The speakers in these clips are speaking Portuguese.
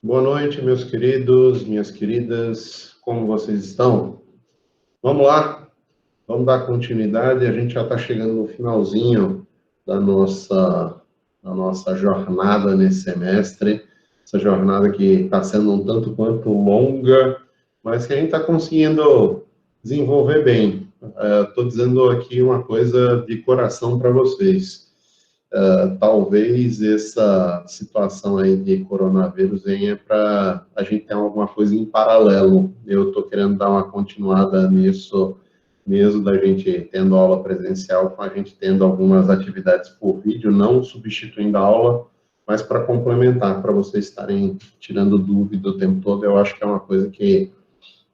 Boa noite, meus queridos, minhas queridas, como vocês estão? Vamos lá, vamos dar continuidade. A gente já está chegando no finalzinho da nossa jornada nesse semestre, essa jornada que está sendo um tanto quanto longa, mas que a gente está conseguindo desenvolver bem. Estou dizendo aqui uma coisa de coração para vocês. Talvez essa situação aí de coronavírus venha para a gente ter alguma coisa em paralelo. Eu estou querendo dar uma continuada nisso, mesmo da gente tendo aula presencial, com a gente tendo algumas atividades por vídeo, não substituindo a aula, mas para complementar, para vocês estarem tirando dúvida o tempo todo. Eu acho que é uma coisa que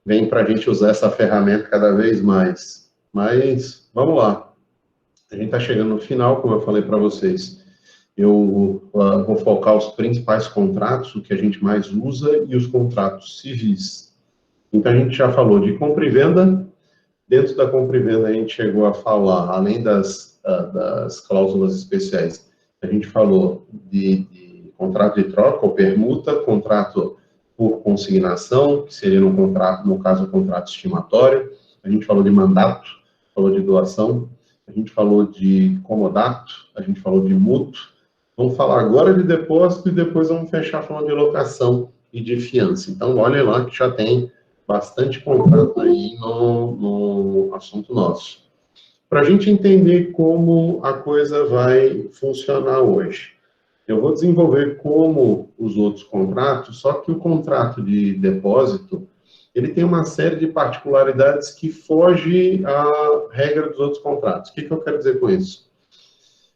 vem para a gente usar essa ferramenta cada vez mais. Mas vamos lá. A gente está chegando no final, como eu falei para vocês. Eu vou focar os principais contratos, o que a gente mais usa, e os contratos civis. Então, a gente já falou de compra e venda. Dentro da compra e venda, a gente chegou a falar, além das cláusulas especiais, a gente falou de contrato de troca ou permuta, contrato por consignação, que seria no contrato, no caso, o contrato estimatório. A gente falou de mandato, falou de doação. A gente falou de comodato, a gente falou de mútuo. Vamos falar agora de depósito e depois vamos fechar falando de locação e de fiança. Então, olhem lá que já tem bastante contrato aí no assunto nosso. Para a gente entender como a coisa vai funcionar hoje, eu vou desenvolver como os outros contratos, só que o contrato de depósito, ele tem uma série de particularidades que foge à regra dos outros contratos. O que eu quero dizer com isso?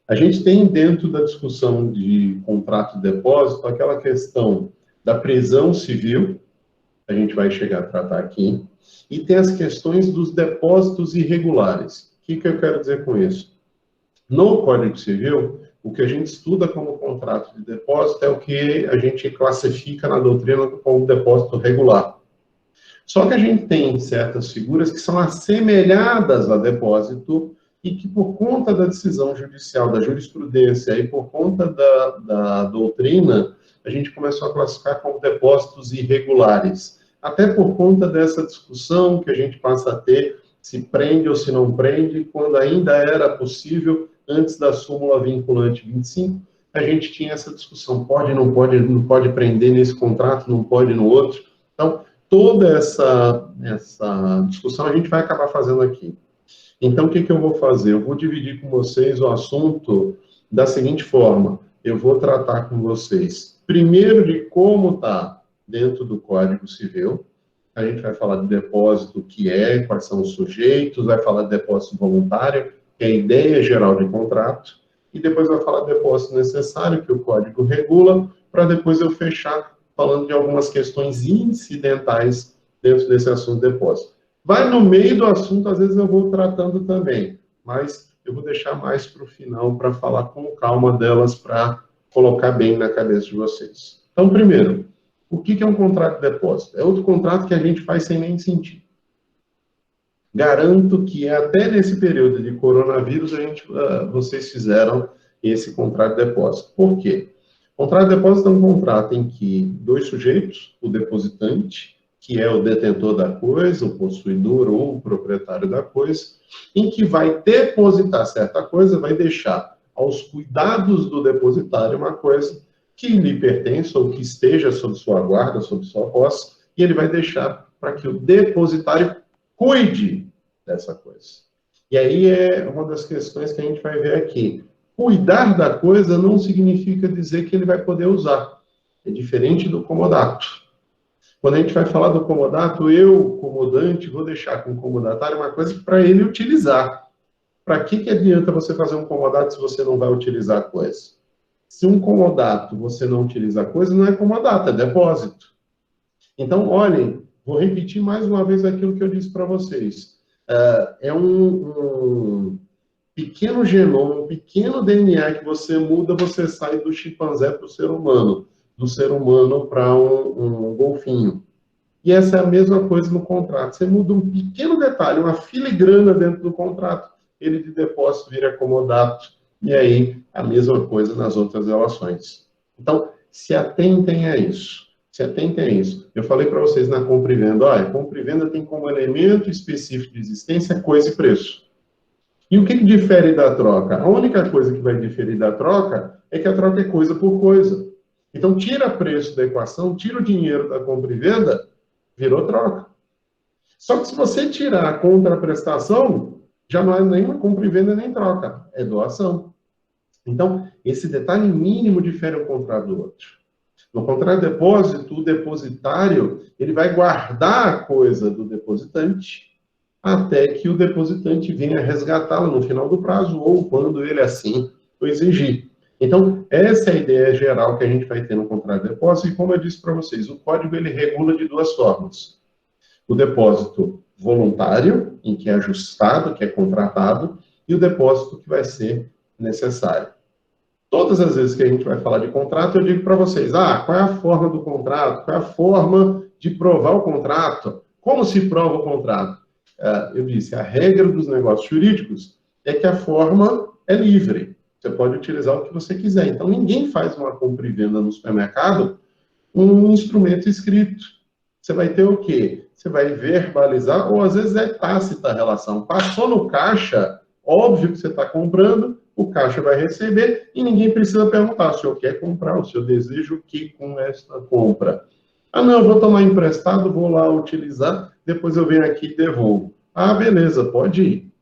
A gente tem dentro da discussão de contrato de depósito aquela questão da prisão civil, a gente vai chegar a tratar aqui, e tem as questões dos depósitos irregulares. O que eu quero dizer com isso? No Código Civil, o que a gente estuda como contrato de depósito é o que a gente classifica na doutrina como depósito regular. Só que a gente tem certas figuras que são assemelhadas a depósito e que, por conta da decisão judicial, da jurisprudência e por conta da doutrina, a gente começou a classificar como depósitos irregulares. Até por conta dessa discussão que a gente passa a ter, se prende ou se não prende, quando ainda era possível, antes da súmula vinculante 25, a gente tinha essa discussão, pode, não pode prender nesse contrato, não pode no outro. Então, toda essa discussão a gente vai acabar fazendo aqui. Então, o que eu vou fazer? Eu vou dividir com vocês o assunto da seguinte forma. Eu vou tratar com vocês, primeiro, de como está dentro do Código Civil. A gente vai falar de depósito, o que é, quais são os sujeitos, vai falar de depósito voluntário, que é a ideia geral de contrato, e depois vai falar de depósito necessário, que o Código regula, para depois eu fechar falando de algumas questões incidentais dentro desse assunto de depósito. Vai no meio do assunto, às vezes eu vou tratando também, mas eu vou deixar mais para o final para falar com calma delas, para colocar bem na cabeça de vocês. Então, primeiro, o que é um contrato de depósito? É outro contrato que a gente faz sem nem sentir. Garanto que até nesse período de coronavírus, vocês fizeram esse contrato de depósito. Por quê? O contrato de depósito é um contrato em que dois sujeitos, o depositante, que é o detentor da coisa, o possuidor ou o proprietário da coisa, em que vai depositar certa coisa, vai deixar aos cuidados do depositário uma coisa que lhe pertence ou que esteja sob sua guarda, sob sua posse, e ele vai deixar para que o depositário cuide dessa coisa. E aí é uma das questões que a gente vai ver aqui. Cuidar da coisa não significa dizer que ele vai poder usar. É diferente do comodato. Quando a gente vai falar do comodato, eu, comodante, vou deixar com o comodatário uma coisa para ele utilizar. Para que adianta você fazer um comodato se você não vai utilizar a coisa? Se um comodato você não utiliza a coisa, não é comodato, é depósito. Então, olhem, vou repetir mais uma vez aquilo que eu disse para vocês. É um pequeno genoma, um pequeno DNA que você muda, você sai do chimpanzé para o ser humano, do ser humano para um golfinho. E essa é a mesma coisa no contrato. Você muda um pequeno detalhe, uma filigrana dentro do contrato, ele de depósito vira comodato, e aí a mesma coisa nas outras relações. Então, se atentem a isso. Se atentem a isso. Eu falei para vocês na compra e venda, olha, compra e venda tem como elemento específico de existência coisa e preço. E o que difere da troca? A única coisa que vai diferir da troca é que a troca é coisa por coisa. Então, tira preço da equação, tira o dinheiro da compra e venda, virou troca. Só que se você tirar a contraprestação, já não é nem uma compra e venda nem troca, é doação. Então, esse detalhe mínimo difere um contrato do outro. No contrato de depósito, o depositário ele vai guardar a coisa do depositante até que o depositante venha resgatá-la no final do prazo ou quando ele assim o exigir. Então, essa é a ideia geral que a gente vai ter no contrato de depósito e, como eu disse para vocês, o código ele regula de duas formas. O depósito voluntário, em que é ajustado, que é contratado, e o depósito que vai ser necessário. Todas as vezes que a gente vai falar de contrato, eu digo para vocês, qual é a forma do contrato? Qual é a forma de provar o contrato? Como se prova o contrato? Eu disse, a regra dos negócios jurídicos é que a forma é livre. Você pode utilizar o que você quiser. Então, ninguém faz uma compra e venda no supermercado um instrumento escrito. Você vai ter o quê? Você vai verbalizar, ou às vezes é tácita a relação. Passou no caixa, óbvio que você está comprando, o caixa vai receber e ninguém precisa perguntar se o senhor quer comprar, o senhor deseja o que com esta compra. Não, eu vou tomar emprestado, vou lá utilizar, depois eu venho aqui e devolvo. Beleza, pode ir.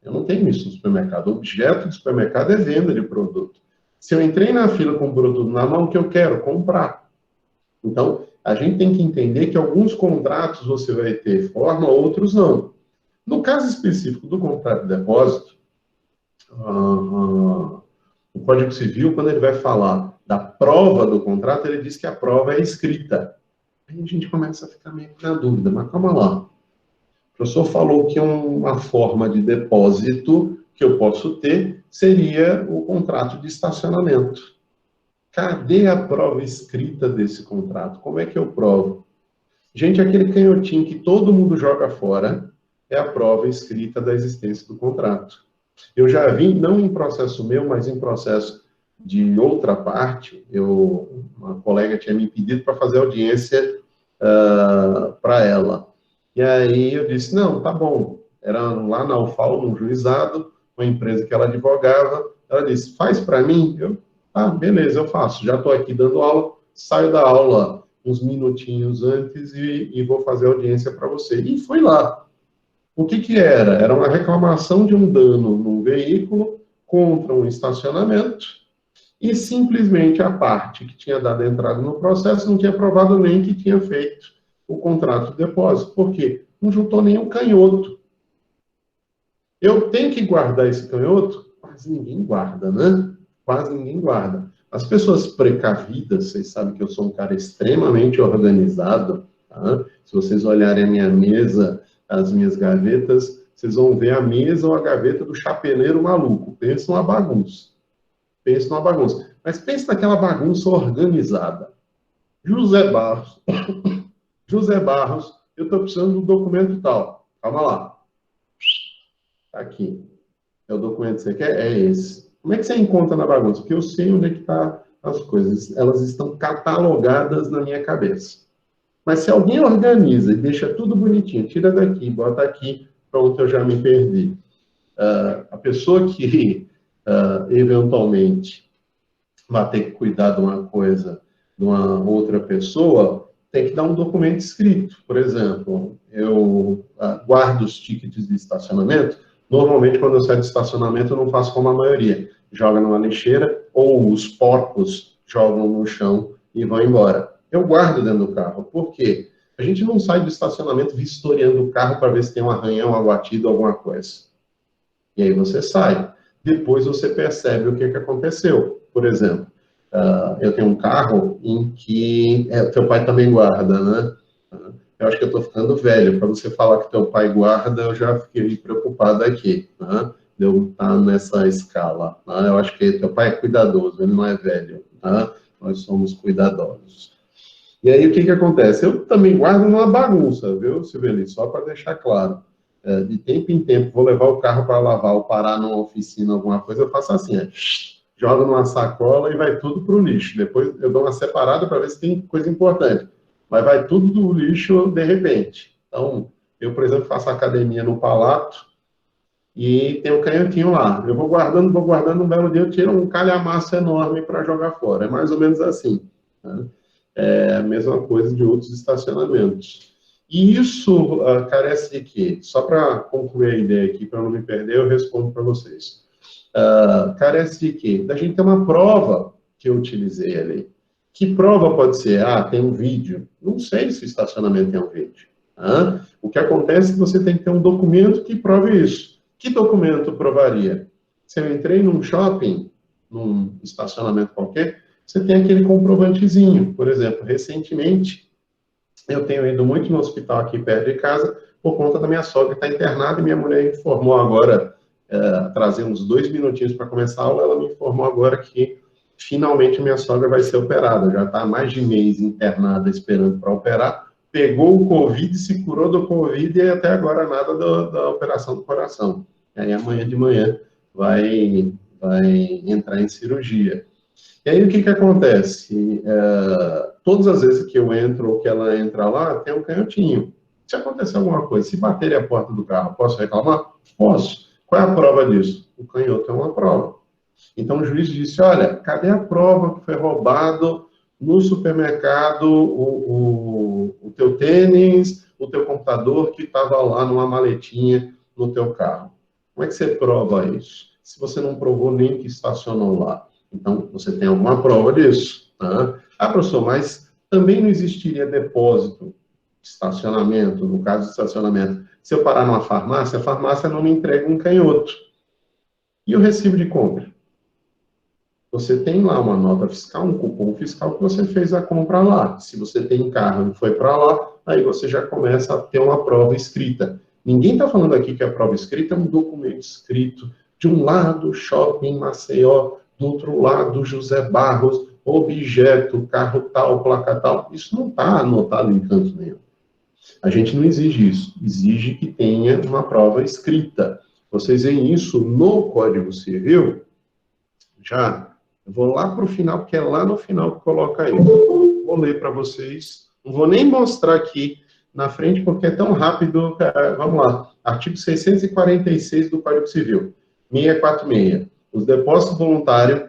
Eu não tenho isso no supermercado. O objeto do supermercado é venda de produto. Se eu entrei na fila com o produto na mão, o que eu quero? Comprar. Então, a gente tem que entender que alguns contratos você vai ter forma, outros não. No caso específico do contrato de depósito, o Código Civil, quando ele vai falar da prova do contrato, ele diz que a prova é escrita. Aí a gente começa a ficar meio na dúvida, mas calma lá. O professor falou que uma forma de depósito que eu posso ter seria o contrato de estacionamento. Cadê a prova escrita desse contrato? Como é que eu provo? Gente, aquele canhotinho que todo mundo joga fora é a prova escrita da existência do contrato. Eu já vi, não em processo meu, mas em processo de outra parte, uma colega tinha me pedido para fazer audiência para ela. E aí eu disse, não, tá bom. Era lá na UFAL, num juizado, uma empresa que ela advogava. Ela disse, faz para mim? Beleza, eu faço. Já estou aqui dando aula, saio da aula uns minutinhos antes e vou fazer audiência para você. E fui lá. O que era? Era uma reclamação de um dano num veículo contra um estacionamento e simplesmente a parte que tinha dado entrada no processo não tinha provado nem que tinha feito o contrato de depósito. Por quê? Não juntou nenhum canhoto. Eu tenho que guardar esse canhoto? Quase ninguém guarda, né? Quase ninguém guarda. As pessoas precavidas, vocês sabem que eu sou um cara extremamente organizado, tá? Se vocês olharem a minha mesa, as minhas gavetas, vocês vão ver a mesa ou a gaveta do chapeleiro maluco. Pensa numa bagunça. Pensa numa bagunça. Mas pensa naquela bagunça organizada. José Barros. José Barros, eu estou precisando do documento tal. Calma lá. Está aqui. É o documento que você quer? É esse. Como é que você encontra na bagunça? Porque eu sei onde é que estão as coisas. Elas estão catalogadas na minha cabeça. Mas se alguém organiza e deixa tudo bonitinho, tira daqui, bota aqui, pronto, eu já me perdi. A pessoa que, eventualmente, vai ter que cuidar de uma coisa de uma outra pessoa, tem que dar um documento escrito. Por exemplo, eu guardo os tickets de estacionamento. Normalmente, quando eu saio de estacionamento, eu não faço como a maioria. Joga numa lixeira ou os porcos jogam no chão e vão embora. Eu guardo dentro do carro. Por quê? A gente não sai do estacionamento vistoriando o carro para ver se tem um arranhão, uma batida, alguma coisa. E aí você sai. Depois você percebe o que aconteceu. Por exemplo, eu tenho um carro em que... teu pai também guarda, né? Eu acho que eu estou ficando velho. Para você falar que teu pai guarda, eu já fiquei preocupado aqui. Né? De eu estar nessa escala. Né? Eu acho que teu pai é cuidadoso, ele não é velho. Né? Nós somos cuidadosos. E aí, o que acontece? Eu também guardo numa bagunça, viu, Silveli? Só para deixar claro. De tempo em tempo, vou levar o carro para lavar ou parar numa oficina, alguma coisa, eu faço assim, jogo numa sacola e vai tudo para o lixo. Depois eu dou uma separada para ver se tem coisa importante. mas vai tudo do lixo de repente. Então, eu, por exemplo, faço academia no Palato e tem um canhotinho lá. Eu vou guardando, um belo dia eu tiro um calhamaço enorme para jogar fora. É mais ou menos assim, né? É a mesma coisa de outros estacionamentos. E isso carece de quê? Só para concluir a ideia aqui, para não me perder, eu respondo para vocês. Carece de quê? Da gente ter uma prova que eu utilizei ali. Que prova pode ser? Ah, tem um vídeo. Não sei se o estacionamento tem um vídeo. O que acontece é que você tem que ter um documento que prove isso. Que documento provaria? Se eu entrei num shopping, num estacionamento qualquer, você tem aquele comprovantezinho. Por exemplo, recentemente, eu tenho ido muito no hospital aqui perto de casa, por conta da minha sogra que está internada, e minha mulher informou agora, trazer uns 2 minutinhos para começar a aula, ela me informou agora que finalmente minha sogra vai ser operada. Já está há mais de mês internada esperando para operar, pegou o Covid, se curou do Covid e até agora nada da operação do coração. E aí amanhã de manhã vai entrar em cirurgia. E aí o que acontece? Todas as vezes que eu entro ou que ela entra lá, tem um canhotinho. Se acontecer alguma coisa, se baterem a porta do carro, posso reclamar? Posso. Qual é a prova disso? O canhoto é uma prova. Então o juiz disse, olha, cadê a prova que foi roubado no supermercado o teu tênis, o teu computador que estava lá numa maletinha no teu carro? Como é que você prova isso? Se você não provou nem que estacionou lá. Então, você tem alguma prova disso. Tá? Ah, professor, mas também não existiria depósito de estacionamento, no caso de estacionamento. Se eu parar numa farmácia, a farmácia não me entrega um canhoto. E o recibo de compra? Você tem lá uma nota fiscal, um cupom fiscal que você fez a compra lá. Se você tem carro e foi para lá, aí você já começa a ter uma prova escrita. Ninguém está falando aqui que a prova escrita é um documento escrito de um lado, shopping Maceió, do outro lado, José Barros, objeto, carro tal, placa tal. Isso não está anotado em canto nenhum. A gente não exige isso. Exige que tenha uma prova escrita. Vocês veem isso no Código Civil, já. Eu vou lá para o final, porque é lá no final que coloca aí. Vou ler para vocês. Não vou nem mostrar aqui na frente, porque é tão rápido. Vamos lá. Artigo 646 do Código Civil. 646. Os depósitos voluntários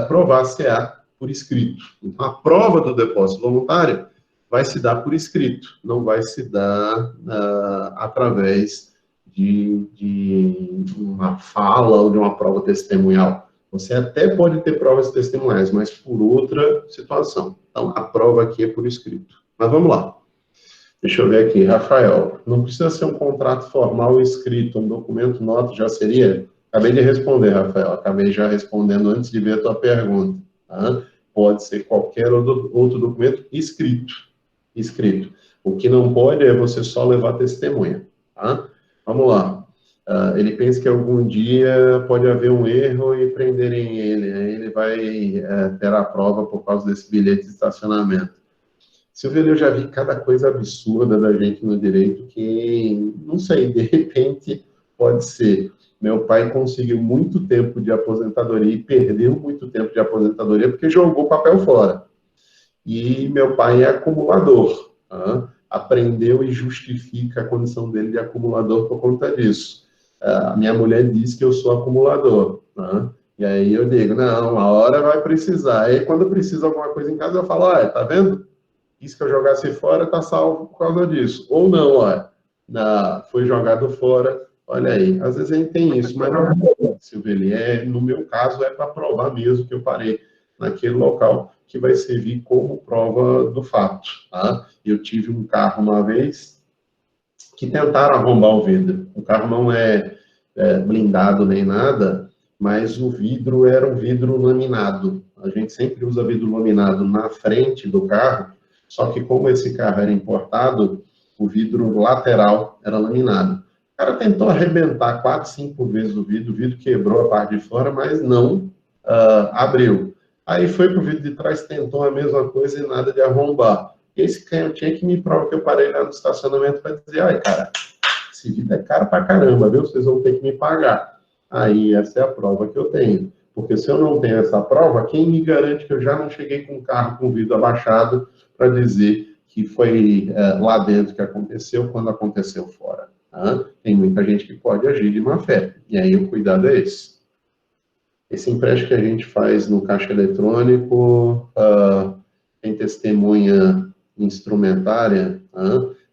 provar-se-á por escrito. Então, a prova do depósito voluntário vai se dar por escrito, não vai se dar através de uma fala ou de uma prova testemunhal. Você até pode ter provas testemunhais, mas por outra situação. Então, a prova aqui é por escrito. Mas vamos lá. Deixa eu ver aqui. Rafael, não precisa ser um contrato formal escrito, um documento nota já seria? Acabei de responder, Rafael. Acabei já respondendo antes de ver a tua pergunta. Tá? Pode ser qualquer outro documento escrito. O que não pode é você só levar testemunha. Tá? Vamos lá. Ele pensa que algum dia pode haver um erro e prenderem ele. Aí ele vai ter a prova por causa desse bilhete de estacionamento. Silvio, eu já vi cada coisa absurda da gente no direito que, não sei, de repente pode ser. Meu pai conseguiu muito tempo de aposentadoria e perdeu muito tempo de aposentadoria porque jogou papel fora. E meu pai é acumulador. Tá? Aprendeu e justifica a condição dele de acumulador por conta disso. A minha mulher diz que eu sou acumulador. Tá? E aí eu digo, não, a hora vai precisar. Aí quando precisa alguma coisa em casa, eu falo, olha, tá vendo? Isso que eu jogasse fora tá salvo por causa disso. Ou não, olha, foi jogado fora, olha aí. Às vezes a gente tem isso, mas não, Silveli, no meu caso é para provar mesmo que eu parei naquele local, que vai servir como prova do fato. Tá? Eu tive um carro uma vez que tentaram arrombar o vidro. O carro não é blindado nem nada, mas o vidro era um vidro laminado. A gente sempre usa vidro laminado na frente do carro, só que como esse carro era importado, o vidro lateral era laminado. O cara tentou arrebentar 4, 5 vezes o vidro quebrou a parte de fora, mas não abriu. Aí foi para o vidro de trás, tentou a mesma coisa e nada de arrombar. Esse canhotinho que me prova que eu parei lá no estacionamento para dizer, ai, cara, esse vidro é caro pra caramba, viu? Vocês vão ter que me pagar. Aí, essa é a prova que eu tenho. Porque se eu não tenho essa prova, quem me garante que eu já não cheguei com o carro com o vidro abaixado para dizer que foi lá dentro que aconteceu quando aconteceu fora. Tá? Tem muita gente que pode agir de má fé, e aí o cuidado é esse. Esse empréstimo que a gente faz no caixa eletrônico, tem testemunha instrumentária,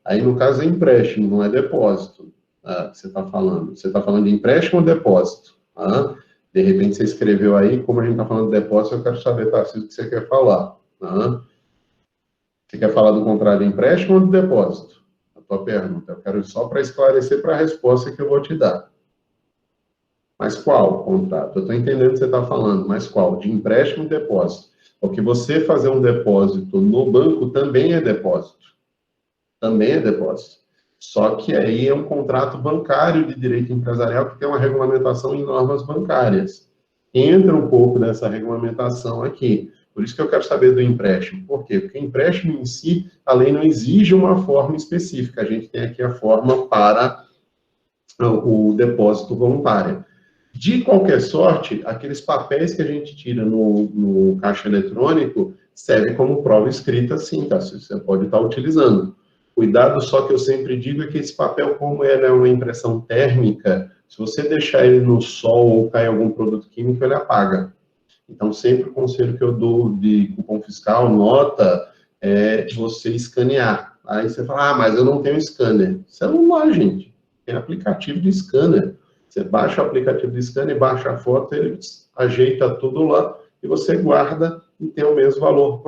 aí no caso é empréstimo, não é depósito que você está falando. Você está falando de empréstimo ou depósito? De repente você escreveu aí, como a gente está falando de depósito, eu quero saber, Tarcísio, o que você quer falar. Você quer falar do contrato de empréstimo ou de depósito? A tua pergunta. Eu quero só para esclarecer para a resposta que eu vou te dar. Mas qual contrato? Eu estou entendendo o que você está falando, mas qual? De empréstimo ou depósito? Porque você fazer um depósito no banco também é depósito. Também é depósito. Só que aí é um contrato bancário de direito empresarial que tem uma regulamentação em normas bancárias. Entra um pouco dessa regulamentação aqui. Por isso que eu quero saber do empréstimo. Por quê? Porque empréstimo em si, a lei não exige uma forma específica. A gente tem aqui a forma para o depósito voluntário. De qualquer sorte, aqueles papéis que a gente tira no caixa eletrônico servem como prova escrita, sim, tá? Você pode estar utilizando. Cuidado só que eu sempre digo é que esse papel, como ele é uma impressão térmica, se você deixar ele no sol ou cair algum produto químico, ele apaga. Então, sempre o conselho que eu dou de cupom fiscal, nota, é você escanear. Aí você fala, mas eu não tenho scanner. Celular, gente. Tem aplicativo de scanner. Você baixa o aplicativo de scanner, baixa a foto, ele ajeita tudo lá e você guarda e tem o mesmo valor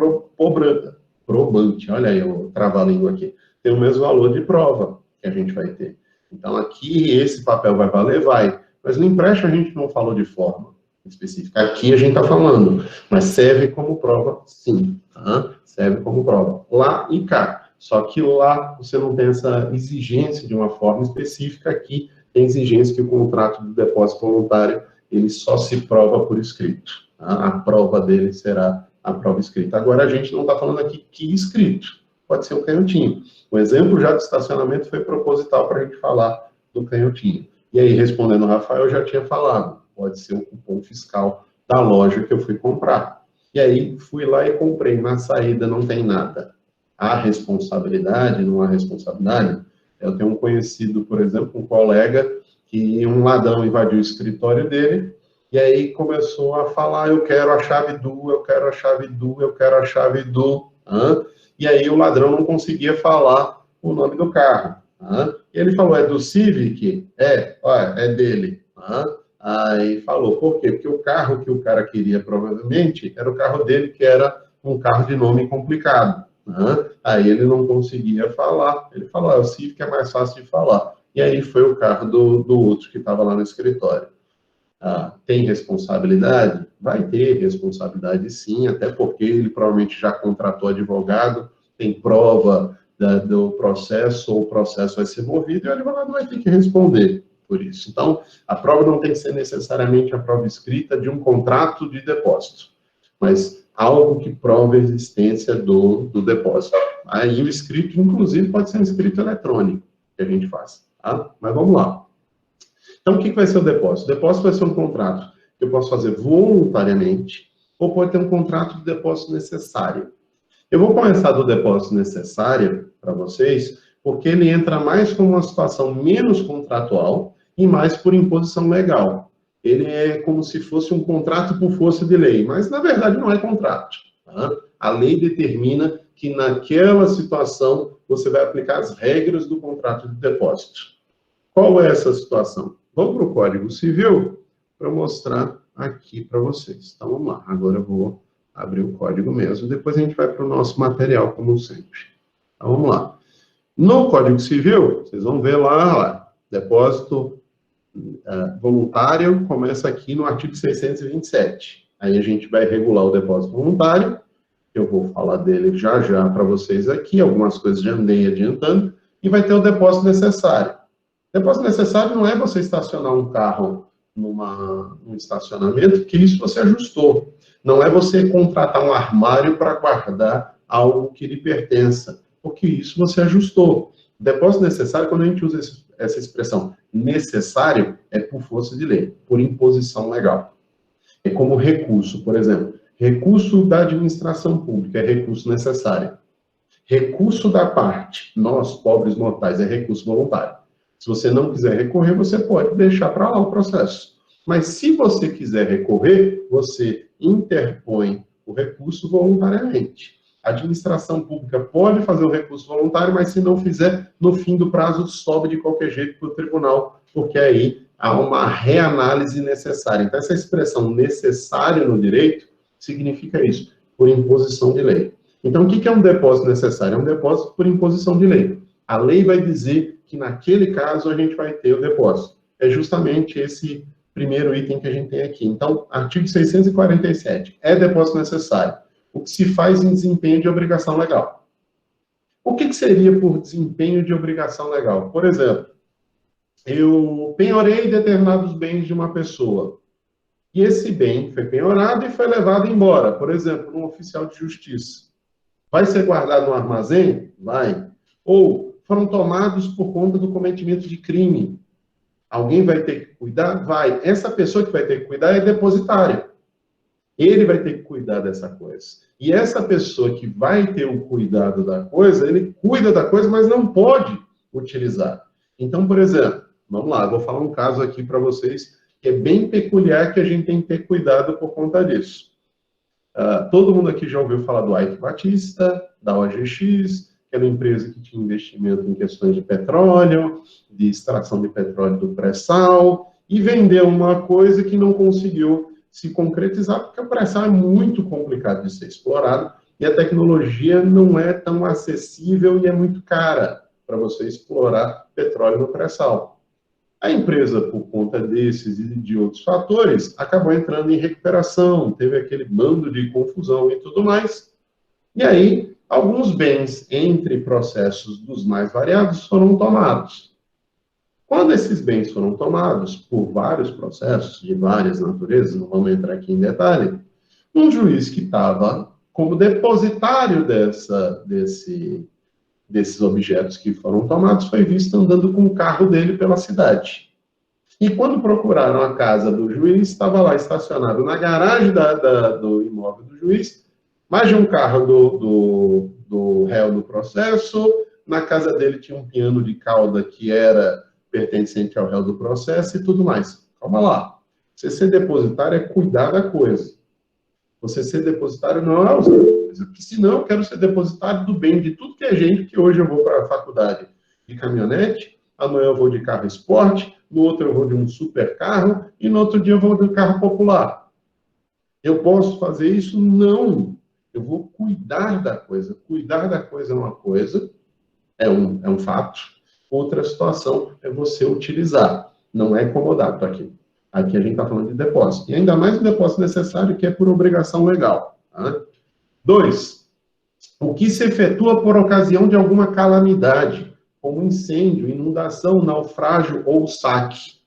probante. Olha aí o trava-língua aqui. Tem o mesmo valor de prova que a gente vai ter. Então, aqui, esse papel vai valer? Vai. Mas no empréstimo a gente não falou de forma específica. Aqui a gente está falando, mas serve como prova, sim. Serve como prova. Lá e cá. Só que lá você não tem essa exigência de uma forma específica. Aqui tem exigência que o contrato de depósito voluntário ele só se prova por escrito. A prova dele será a prova escrita. Agora, a gente não está falando aqui que escrito. Pode ser o canhotinho. O exemplo já do estacionamento foi proposital para a gente falar do canhotinho. E aí, respondendo o Rafael, eu já tinha falado. Pode ser o cupom fiscal da loja que eu fui comprar. E aí, fui lá e comprei. Na saída não tem nada. Há responsabilidade? Não há responsabilidade? Eu tenho um conhecido, por exemplo, um colega, que um ladrão invadiu o escritório dele, e aí começou a falar, eu quero a chave do, eu quero a chave do, eu quero a chave do. E aí o ladrão não conseguia falar o nome do carro. E ele falou, é do Civic? É dele. Aí falou, por quê? Porque o carro que o cara queria, provavelmente, era o carro dele, que era um carro de nome complicado. Aí ele não conseguia falar. Ele falou, o Civic é mais fácil de falar. E aí foi o carro do outro que estava lá no escritório. Tem responsabilidade? Vai ter responsabilidade, sim, até porque ele provavelmente já contratou advogado, tem prova do processo, ou o processo vai ser movido, e o advogado vai ter que responder por isso. Então, a prova não tem que ser necessariamente a prova escrita de um contrato de depósito, mas algo que prova a existência do depósito. Aí o escrito, inclusive, pode ser um escrito eletrônico que a gente faz, tá? Mas vamos lá. Então, o que vai ser o depósito? O depósito vai ser um contrato que eu posso fazer voluntariamente, ou pode ter um contrato de depósito necessário. Eu vou começar do depósito necessário para vocês, porque ele entra mais como uma situação menos contratual e mais por imposição legal. Ele é como se fosse um contrato por força de lei, mas na verdade não é contrato. A lei determina que naquela situação você vai aplicar as regras do contrato de depósito. Qual é essa situação? Vamos para o Código Civil para mostrar aqui para vocês. Então, vamos lá. Agora eu vou abrir o código mesmo. Depois a gente vai para o nosso material, como sempre. Então, vamos lá. No Código Civil, vocês vão ver lá, depósito voluntário, começa aqui no artigo 627. Aí a gente vai regular o depósito voluntário. Eu vou falar dele já para vocês aqui. Algumas coisas já andei adiantando. E vai ter o depósito necessário. Depósito necessário não é você estacionar um carro num estacionamento, que isso você ajustou. Não é você contratar um armário para guardar algo que lhe pertença, porque isso você ajustou. Depósito necessário, quando a gente usa essa expressão necessário, é por força de lei, por imposição legal. É como recurso, por exemplo. Recurso da administração pública é recurso necessário. Recurso da parte, nós, pobres mortais, é recurso voluntário. Se você não quiser recorrer, você pode deixar para lá o processo. Mas se você quiser recorrer, você interpõe o recurso voluntariamente. A administração pública pode fazer o recurso voluntário, mas se não fizer, no fim do prazo, sobe de qualquer jeito para o tribunal, porque aí há uma reanálise necessária. Então, essa expressão necessária no direito significa isso, por imposição de lei. Então, o que é um depósito necessário? É um depósito por imposição de lei. A lei vai dizer que, naquele caso, a gente vai ter o depósito. É justamente esse primeiro item que a gente tem aqui. Então, artigo 647, é depósito necessário. O que se faz em desempenho de obrigação legal. O que seria por desempenho de obrigação legal? Por exemplo, eu penhorei determinados bens de uma pessoa. E esse bem foi penhorado e foi levado embora. Por exemplo, um oficial de justiça. Vai ser guardado no armazém? Vai. Ou foram tomados por conta do cometimento de crime. Alguém vai ter que cuidar? Vai. Essa pessoa que vai ter que cuidar é depositária. Ele vai ter que cuidar dessa coisa. E essa pessoa que vai ter o cuidado da coisa, ele cuida da coisa, mas não pode utilizar. Então, por exemplo, vamos lá, vou falar um caso aqui para vocês que é bem peculiar, que a gente tem que ter cuidado por conta disso. Todo mundo aqui já ouviu falar do Ike Batista, da OGX, que era uma empresa que tinha investimento em questões de petróleo, de extração de petróleo do pré-sal, e vendeu uma coisa que não conseguiu se concretizar, porque o pré-sal é muito complicado de ser explorado, e a tecnologia não é tão acessível e é muito cara para você explorar petróleo no pré-sal. A empresa, por conta desses e de outros fatores, acabou entrando em recuperação, teve aquele bando de confusão e tudo mais. E aí, alguns bens entre processos dos mais variados foram tomados. Quando esses bens foram tomados por vários processos de várias naturezas, não vamos entrar aqui em detalhe, um juiz que estava como depositário desses objetos que foram tomados foi visto andando com o carro dele pela cidade. E quando procuraram a casa do juiz, estava lá estacionado na garagem do imóvel do juiz, mais de um carro do réu do processo, na casa dele tinha um piano de cauda que era pertencente ao réu do processo e tudo mais. Calma lá. Você ser depositário é cuidar da coisa. Você ser depositário não é usar a coisa. Porque senão eu quero ser depositário do bem de tudo que é gente, que hoje eu vou para a faculdade de caminhonete, amanhã eu vou de carro esporte, no outro eu vou de um super carro e no outro dia eu vou de um carro popular. Eu posso fazer isso? Não. Eu vou cuidar da coisa. Cuidar da coisa é uma coisa, é um fato. Outra situação é você utilizar. Não é comodato aqui. Aqui a gente está falando de depósito. E ainda mais o depósito necessário, que é por obrigação legal. Tá? 2. O que se efetua por ocasião de alguma calamidade, como incêndio, inundação, naufrágio ou saque.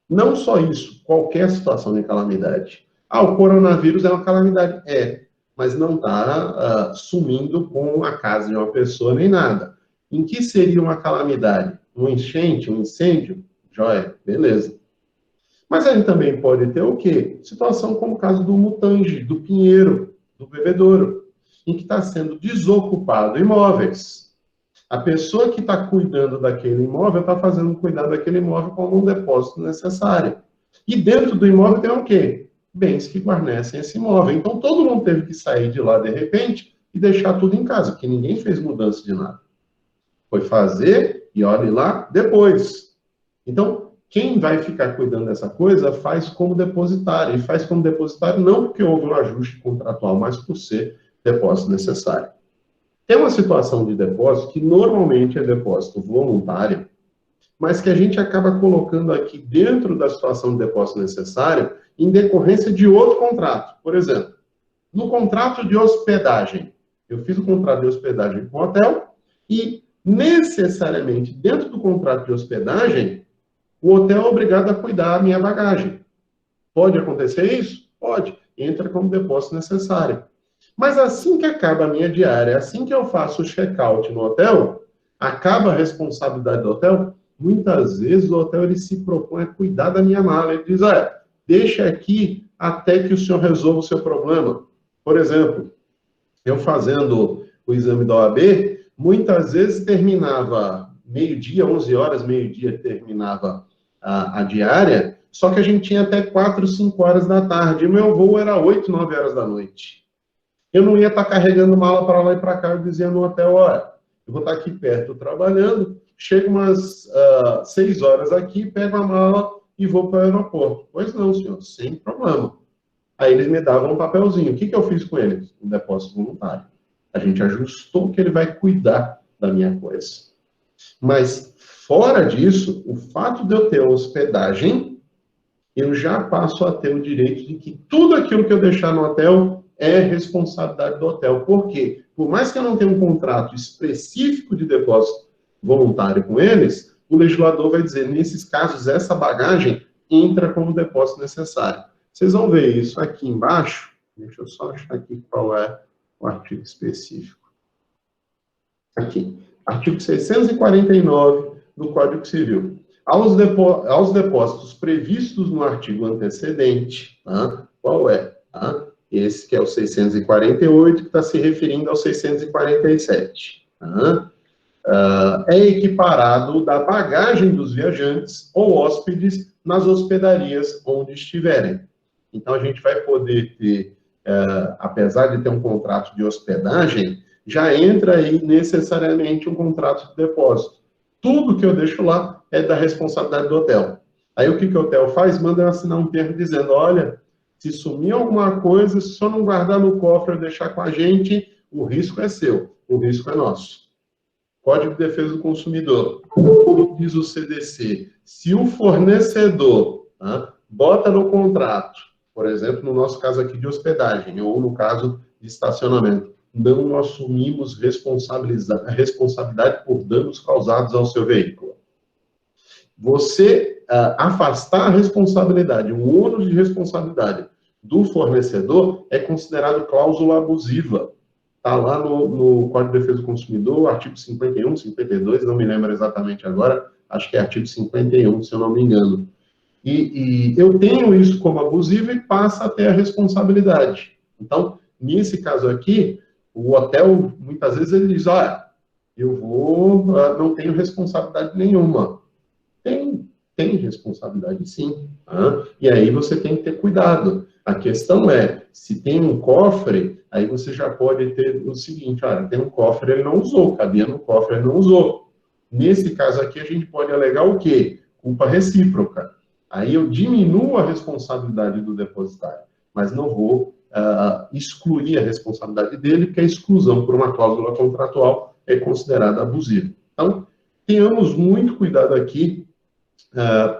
Não só isso, qualquer situação de calamidade. O coronavírus é uma calamidade? É, mas não está sumindo com a casa de uma pessoa nem nada. Em que seria uma calamidade? Um enchente, um incêndio? Joia, beleza. Mas ele também pode ter o quê? Situação como o caso do Mutange, do Pinheiro, do Bebedouro, em que está sendo desocupado imóveis. A pessoa que está cuidando daquele imóvel está fazendo cuidar daquele imóvel como um depósito necessário. E dentro do imóvel tem o quê? Bens que guarnecem esse imóvel. Então todo mundo teve que sair de lá de repente e deixar tudo em casa, porque ninguém fez mudança de nada. Foi fazer e olhe lá depois. Então, quem vai ficar cuidando dessa coisa faz como depositário. E faz como depositário não porque houve um ajuste contratual, mas por ser depósito necessário. Tem uma situação de depósito que normalmente é depósito voluntário, mas que a gente acaba colocando aqui dentro da situação de depósito necessário em decorrência de outro contrato. Por exemplo, no contrato de hospedagem. Eu fiz o contrato de hospedagem com o hotel e necessariamente dentro do contrato de hospedagem o hotel é obrigado a cuidar da minha bagagem. Pode acontecer isso? Pode. Entra como depósito necessário. Mas assim que acaba a minha diária, assim que eu faço o check-out no hotel, acaba a responsabilidade do hotel, muitas vezes o hotel ele se propõe a cuidar da minha mala. Ele diz, deixa aqui até que o senhor resolva o seu problema. Por exemplo, eu fazendo o exame da OAB, muitas vezes terminava meio-dia, 11 horas, meio-dia terminava a diária, só que a gente tinha até 4, 5 horas da tarde. E o meu voo era 8, 9 horas da noite. Eu não ia estar carregando mala para lá e para cá, eu dizia no hotel, olha, eu vou estar aqui perto trabalhando, chego umas 6 horas aqui, pego a mala e vou para o aeroporto. Pois não, senhor, sem problema. Aí eles me davam um papelzinho. O que eu fiz com eles? Um depósito voluntário. A gente ajustou que ele vai cuidar da minha coisa. Mas, fora disso, o fato de eu ter hospedagem, eu já passo a ter o direito de que tudo aquilo que eu deixar no hotel é responsabilidade do hotel. Por quê? Por mais que eu não tenha um contrato específico de depósito voluntário com eles, o legislador vai dizer, nesses casos, essa bagagem entra como depósito necessário. Vocês vão ver isso aqui embaixo. Deixa eu só achar aqui qual é o artigo específico. Aqui. Artigo 649 do Código Civil. Aos depósitos previstos no artigo antecedente, tá? Qual é? Tá? Esse que é o 648, que está se referindo ao 647. Tá? É equiparado da bagagem dos viajantes ou hóspedes nas hospedarias onde estiverem. Então, a gente vai poder ter, apesar de ter um contrato de hospedagem, já entra aí necessariamente um contrato de depósito. Tudo que eu deixo lá é da responsabilidade do hotel. Aí, o que o hotel faz? Manda eu assinar um termo dizendo, olha, se sumir alguma coisa, se só não guardar no cofre ou deixar com a gente, o risco é seu, o risco é nosso. Código de Defesa do Consumidor. Como diz o CDC, se o fornecedor bota no contrato, por exemplo, no nosso caso aqui de hospedagem, ou no caso de estacionamento, não assumimos responsabilidade por danos causados ao seu veículo. Você afastar a responsabilidade, o ônus de responsabilidade do fornecedor é considerado cláusula abusiva. Está lá no Código de Defesa do Consumidor, artigo 51, 52, não me lembro exatamente agora, acho que é artigo 51, se eu não me engano. E eu tenho isso como abusivo e passa a ter a responsabilidade. Então, nesse caso aqui, o hotel, muitas vezes, ele diz, não tenho responsabilidade nenhuma. Tem responsabilidade, sim. E aí você tem que ter cuidado. A questão é, se tem um cofre, aí você já pode ter o seguinte, tem um cofre, ele não usou, cabia no cofre, ele não usou. Nesse caso aqui, a gente pode alegar o quê? Culpa recíproca. Aí eu diminuo a responsabilidade do depositário, mas não vou excluir a responsabilidade dele, porque a exclusão por uma cláusula contratual é considerada abusiva. Então, tenhamos muito cuidado aqui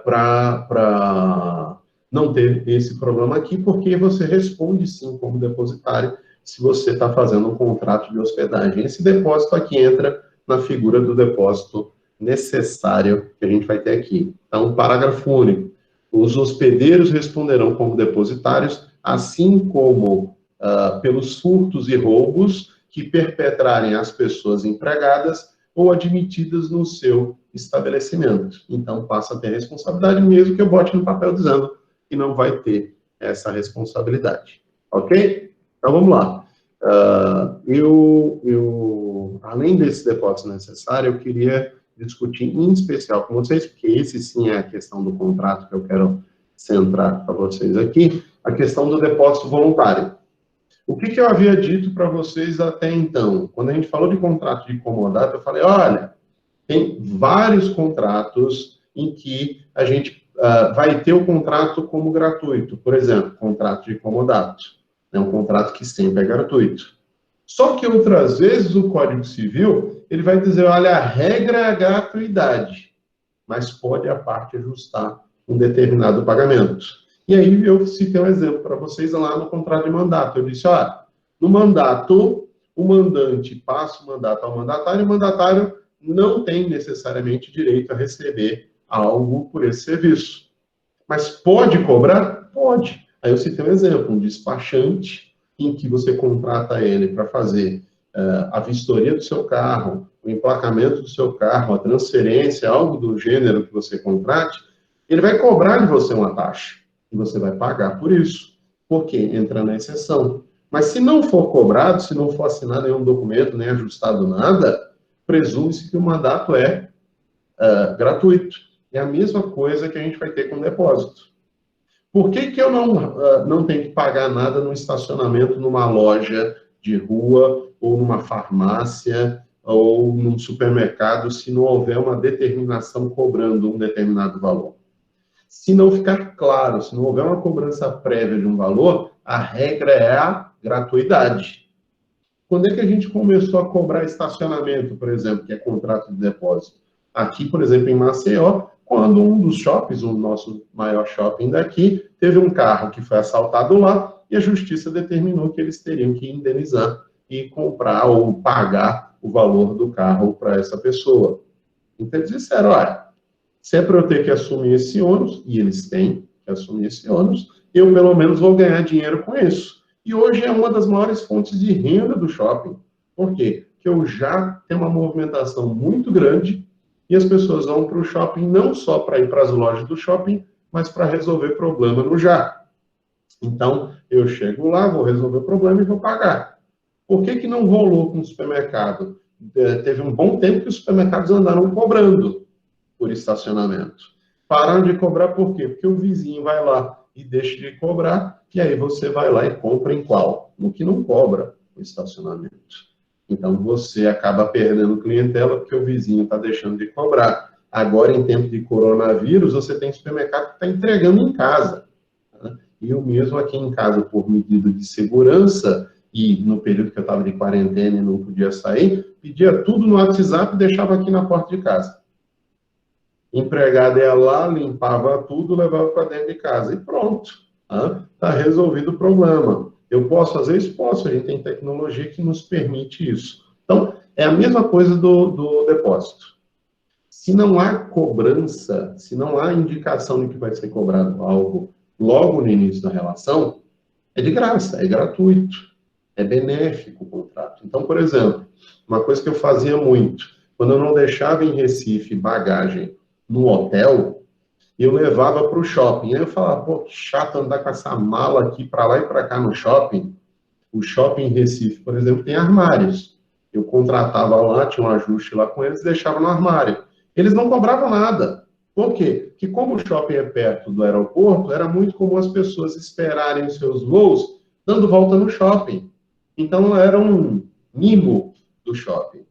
para não ter esse problema aqui, porque você responde sim como depositário se você está fazendo um contrato de hospedagem. Esse depósito aqui entra na figura do depósito necessário que a gente vai ter aqui. Então, parágrafo único. Os hospedeiros responderão como depositários, assim como pelos furtos e roubos que perpetrarem as pessoas empregadas ou admitidas no seu estabelecimento. Então, passa a ter responsabilidade, mesmo que eu bote no papel dizendo que não vai ter essa responsabilidade. Ok? Então, vamos lá. Além desse depósito necessário, eu queria discutir em especial com vocês, porque esse sim é a questão do contrato que eu quero centrar para vocês aqui, a questão do depósito voluntário. O que eu havia dito para vocês até então? Quando a gente falou de contrato de comodato, eu falei, olha, tem vários contratos em que a gente vai ter o contrato como gratuito. Por exemplo, contrato de comodato. É um contrato que sempre é gratuito. Só que outras vezes o Código Civil, ele vai dizer, olha, a regra é a gratuidade, mas pode a parte ajustar um determinado pagamento. E aí eu citei um exemplo para vocês lá no contrato de mandato. Eu disse, no mandato, o mandante passa o mandato ao mandatário, e o mandatário não tem necessariamente direito a receber algo por esse serviço. Mas pode cobrar? Pode. Aí eu citei um exemplo, um despachante em que você contrata ele para fazer a vistoria do seu carro, o emplacamento do seu carro, a transferência, algo do gênero que você contrate, ele vai cobrar de você uma taxa. E você vai pagar por isso. Por quê? Entra na exceção. Mas se não for cobrado, se não for assinado nenhum documento, nem ajustado nada, presume-se que o mandato é gratuito. É a mesma coisa que a gente vai ter com o depósito. Por que que eu não tenho que pagar nada no estacionamento numa loja de rua, ou numa farmácia, ou num supermercado, se não houver uma determinação cobrando um determinado valor? Se não ficar claro, se não houver uma cobrança prévia de um valor, a regra é a gratuidade. Quando é que a gente começou a cobrar estacionamento, por exemplo, que é contrato de depósito? Aqui, por exemplo, em Maceió, quando um dos shoppings, o nosso maior shopping daqui, teve um carro que foi assaltado lá e a justiça determinou que eles teriam que indenizar e comprar ou pagar o valor do carro para essa pessoa. Então eles disseram, olha, se é para eu ter que assumir esse ônus, e eles têm que assumir esse ônus, eu pelo menos vou ganhar dinheiro com isso. E hoje é uma das maiores fontes de renda do shopping. Por quê? Porque eu já tenho uma movimentação muito grande e as pessoas vão para o shopping não só para ir para as lojas do shopping, mas para resolver problema no já. Então, eu chego lá, vou resolver o problema e vou pagar. Por que que não rolou com o supermercado? Teve um bom tempo que os supermercados andaram cobrando por estacionamento. Pararam de cobrar por quê? Porque o vizinho vai lá e deixa de cobrar, e aí você vai lá e compra em qual? No que não cobra o estacionamento. Então você acaba perdendo clientela porque o vizinho está deixando de cobrar. Agora, em tempo de coronavírus, você tem supermercado que está entregando em casa. Né? E eu mesmo aqui em casa, por medida de segurança, e no período que eu estava de quarentena e não podia sair, pedia tudo no WhatsApp e deixava aqui na porta de casa. Empregado ia lá, limpava tudo, levava para dentro de casa e pronto. Está resolvido o problema. Eu posso fazer isso? Posso. A gente tem tecnologia que nos permite isso. Então, é a mesma coisa do depósito. Se não há cobrança, se não há indicação de que vai ser cobrado algo logo no início da relação, é de graça, é gratuito, é benéfico o contrato. Então, por exemplo, uma coisa que eu fazia muito, quando eu não deixava em Recife bagagem no hotel, eu levava para o shopping. Aí eu falava, pô, que chato andar com essa mala aqui para lá e para cá no shopping. O shopping em Recife, por exemplo, tem armários. Eu contratava lá, tinha um ajuste lá com eles, deixava no armário. Eles não cobravam nada. Por quê? Porque como o shopping é perto do aeroporto, era muito comum as pessoas esperarem os seus voos dando volta no shopping. Então era um mimo do shopping.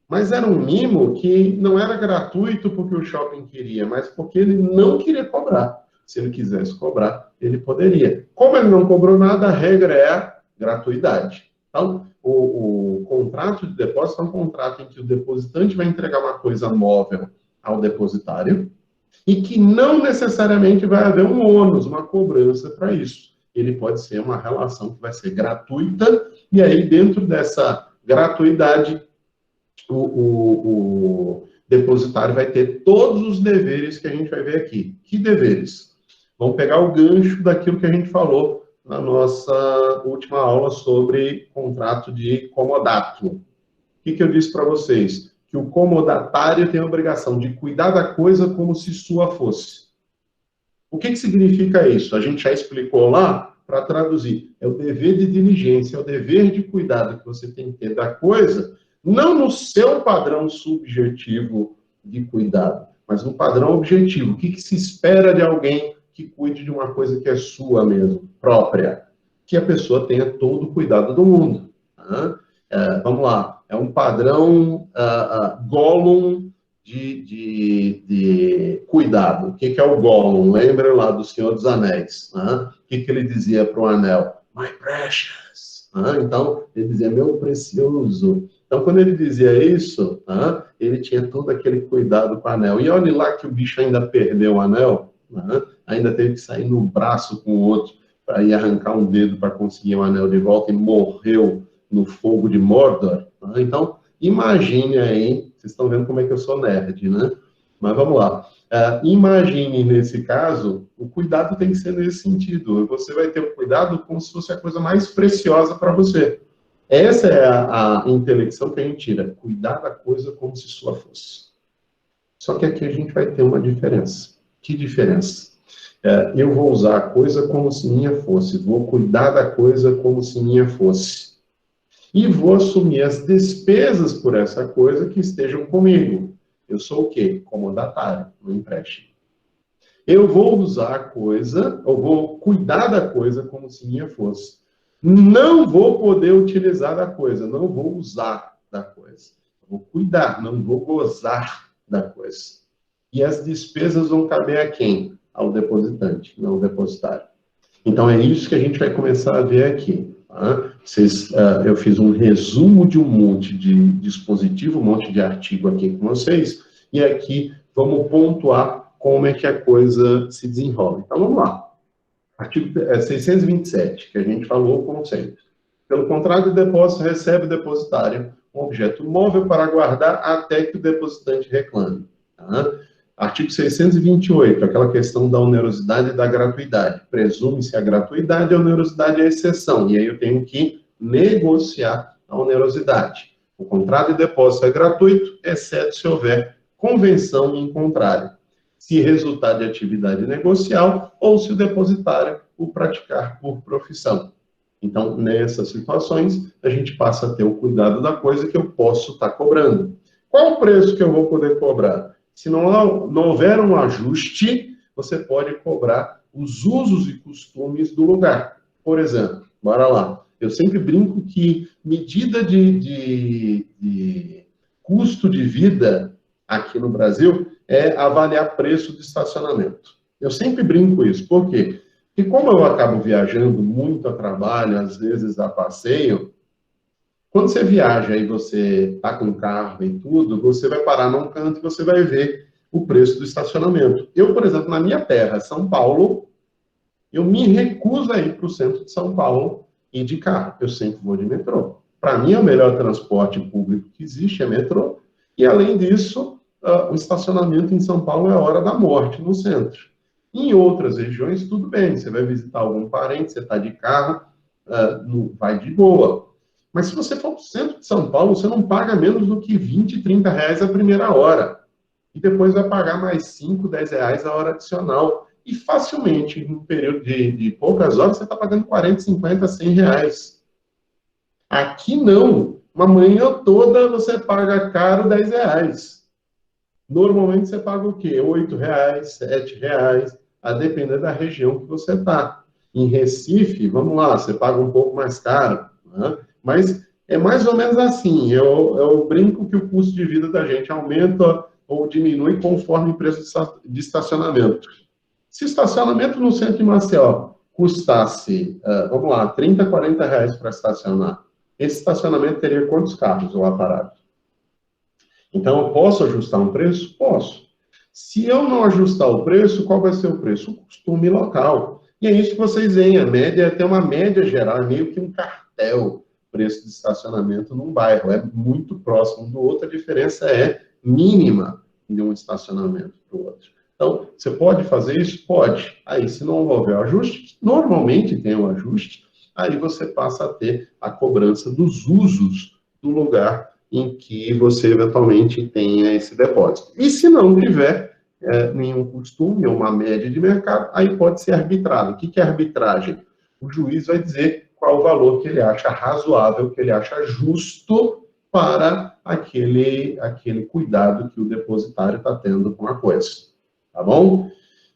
Mas era um mimo que não era gratuito porque o shopping queria, mas porque ele não queria cobrar. Se ele quisesse cobrar, ele poderia. Como ele não cobrou nada, a regra é a gratuidade. Então, o contrato de depósito é um contrato em que o depositante vai entregar uma coisa móvel ao depositário e que não necessariamente vai haver um ônus, uma cobrança para isso. Ele pode ser uma relação que vai ser gratuita e aí, dentro dessa gratuidade, o depositário vai ter todos os deveres que a gente vai ver aqui. Que deveres? Vamos pegar o gancho daquilo que a gente falou na nossa última aula sobre contrato de comodato. O que eu disse para vocês? Que o comodatário tem a obrigação de cuidar da coisa como se sua fosse. O que significa isso? A gente já explicou lá, para traduzir. É o dever de diligência, é o dever de cuidado que você tem que ter da coisa, não no seu padrão subjetivo de cuidado, mas no padrão objetivo. O que se espera de alguém que cuide de uma coisa que é sua mesmo, própria? Que a pessoa tenha todo o cuidado do mundo. Vamos lá, é um padrão Gollum de cuidado. O que é o Gollum? Lembra lá do Senhor dos Anéis. O que ele dizia para o anel? My precious. Então, ele dizia, meu precioso. Então, quando ele dizia isso, ele tinha todo aquele cuidado com o anel. E olha lá que o bicho ainda perdeu o anel, ainda teve que sair no braço com o outro para ir arrancar um dedo para conseguir o anel de volta e morreu no fogo de Mordor. Então, imagine aí, vocês estão vendo como é que eu sou nerd, né? Mas vamos lá. Imagine, nesse caso, o cuidado tem que ser nesse sentido. Você vai ter o cuidado como se fosse a coisa mais preciosa para você. Essa é a intelecção que a gente tira. Cuidar da coisa como se sua fosse. Só que aqui a gente vai ter uma diferença. Que diferença? Eu vou usar a coisa como se minha fosse, vou cuidar da coisa como se minha fosse. E vou assumir as despesas por essa coisa que estejam comigo. Eu sou o quê? Comodatário, no empréstimo. Eu vou usar a coisa, eu vou cuidar da coisa como se minha fosse. Não vou poder utilizar da coisa, não vou usar da coisa. Eu vou cuidar, não vou gozar da coisa. E as despesas vão caber a quem? Ao depositante, não ao depositário. Então é isso que a gente vai começar a ver aqui. Tá? Eu fiz um resumo de um monte de dispositivo, um monte de artigo aqui com vocês, e aqui vamos pontuar como é que a coisa se desenrola. Então vamos lá. Artigo 627, que a gente falou o conceito. Pelo contrato de depósito, recebe o depositário um objeto móvel para guardar até que o depositante reclame. Tá? Artigo 628, aquela questão da onerosidade e da gratuidade. Presume-se a gratuidade, a onerosidade é a exceção. E aí eu tenho que negociar a onerosidade. O contrato de depósito é gratuito, exceto se houver convenção em contrário. Se resultar de atividade negocial ou se o depositário o praticar por profissão. Então, nessas situações, a gente passa a ter o cuidado da coisa que eu posso estar cobrando. Qual o preço que eu vou poder cobrar? Se não houver um ajuste, você pode cobrar os usos e costumes do lugar. Por exemplo, bora lá. Eu sempre brinco que medida de custo de vida aqui no Brasil é avaliar preço de estacionamento. Eu sempre brinco isso. Por quê? Porque como eu acabo viajando muito a trabalho, às vezes a passeio, quando você viaja e você está com carro e tudo, você vai parar num canto e você vai ver o preço do estacionamento. Eu, por exemplo, na minha terra, São Paulo, eu me recuso a ir para o centro de São Paulo e de carro. Eu sempre vou de metrô. Para mim, é o melhor transporte público que existe, é metrô. E, além disso, o estacionamento em São Paulo é a hora da morte no centro. Em outras regiões, tudo bem. Você vai visitar algum parente, você está de carro, vai de boa. Mas se você for para o centro de São Paulo, você não paga menos do que 20, 30 reais a primeira hora. E depois vai pagar mais 5, 10 reais a hora adicional. E facilmente, em um período de poucas horas, você está pagando 40, 50, 100 reais. Aqui não. Uma manhã toda você paga caro 10 reais. Normalmente você paga o quê? 8 reais, 7 reais, a depender da região que você está. Em Recife, vamos lá, você paga um pouco mais caro, né? Mas é mais ou menos assim. Eu brinco que o custo de vida da gente aumenta ou diminui conforme o preço de estacionamento. Se o estacionamento no centro de Maceió custasse, vamos lá, 30, 40 reais para estacionar, esse estacionamento teria quantos carros lá parados? Então, eu posso ajustar um preço? Posso. Se eu não ajustar o preço, qual vai ser o preço? O costume local. E é isso que vocês veem, a média é até uma média geral, é meio que um cartel, preço de estacionamento num bairro. É muito próximo um do outro, a diferença é mínima de um estacionamento para o outro. Então, você pode fazer isso? Pode. Aí, se não houver ajuste, normalmente tem um ajuste, aí você passa a ter a cobrança dos usos do lugar em que você eventualmente tenha esse depósito. E se não tiver nenhum costume ou uma média de mercado, aí pode ser arbitrado. O que é arbitragem? O juiz vai dizer qual o valor que ele acha razoável, que ele acha justo para aquele cuidado que o depositário está tendo com a coisa. Tá bom?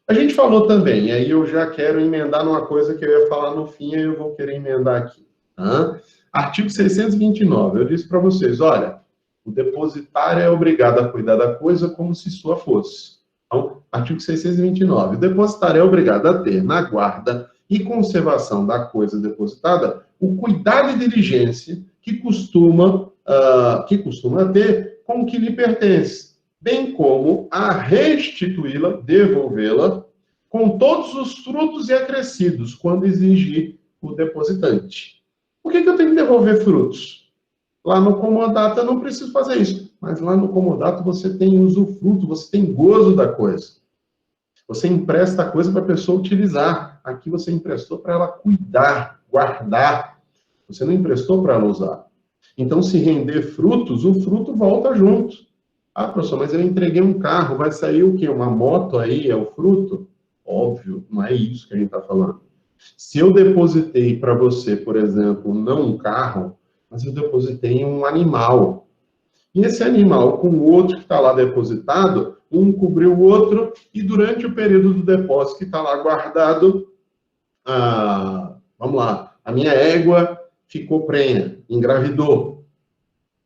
A gente falou também, e aí eu já quero emendar numa coisa que eu ia falar no fim, aí eu vou querer emendar aqui. Tá? Artigo 629, eu disse para vocês, olha, o depositário é obrigado a cuidar da coisa como se sua fosse. Então, artigo 629, o depositário é obrigado a ter na guarda e conservação da coisa depositada o cuidado e diligência que costuma ter com o que lhe pertence, bem como a restituí-la, devolvê-la, com todos os frutos e acrescidos, quando exigir o depositante. Por que eu tenho que devolver frutos? Lá no comodato eu não preciso fazer isso, mas lá no comodato você tem usufruto, você tem gozo da coisa. Você empresta a coisa para a pessoa utilizar. Aqui você emprestou para ela cuidar, guardar. Você não emprestou para ela usar. Então, se render frutos, o fruto volta junto. Ah, professor, mas eu entreguei um carro, vai sair o quê? Uma moto aí, é o fruto? Óbvio, não é isso que a gente está falando. Se eu depositei para você, por exemplo, não um carro, mas eu depositei em um animal. E esse animal, com o outro que está lá depositado, um cobriu o outro, e durante o período do depósito que está lá guardado, vamos lá, a minha égua ficou prenha, engravidou.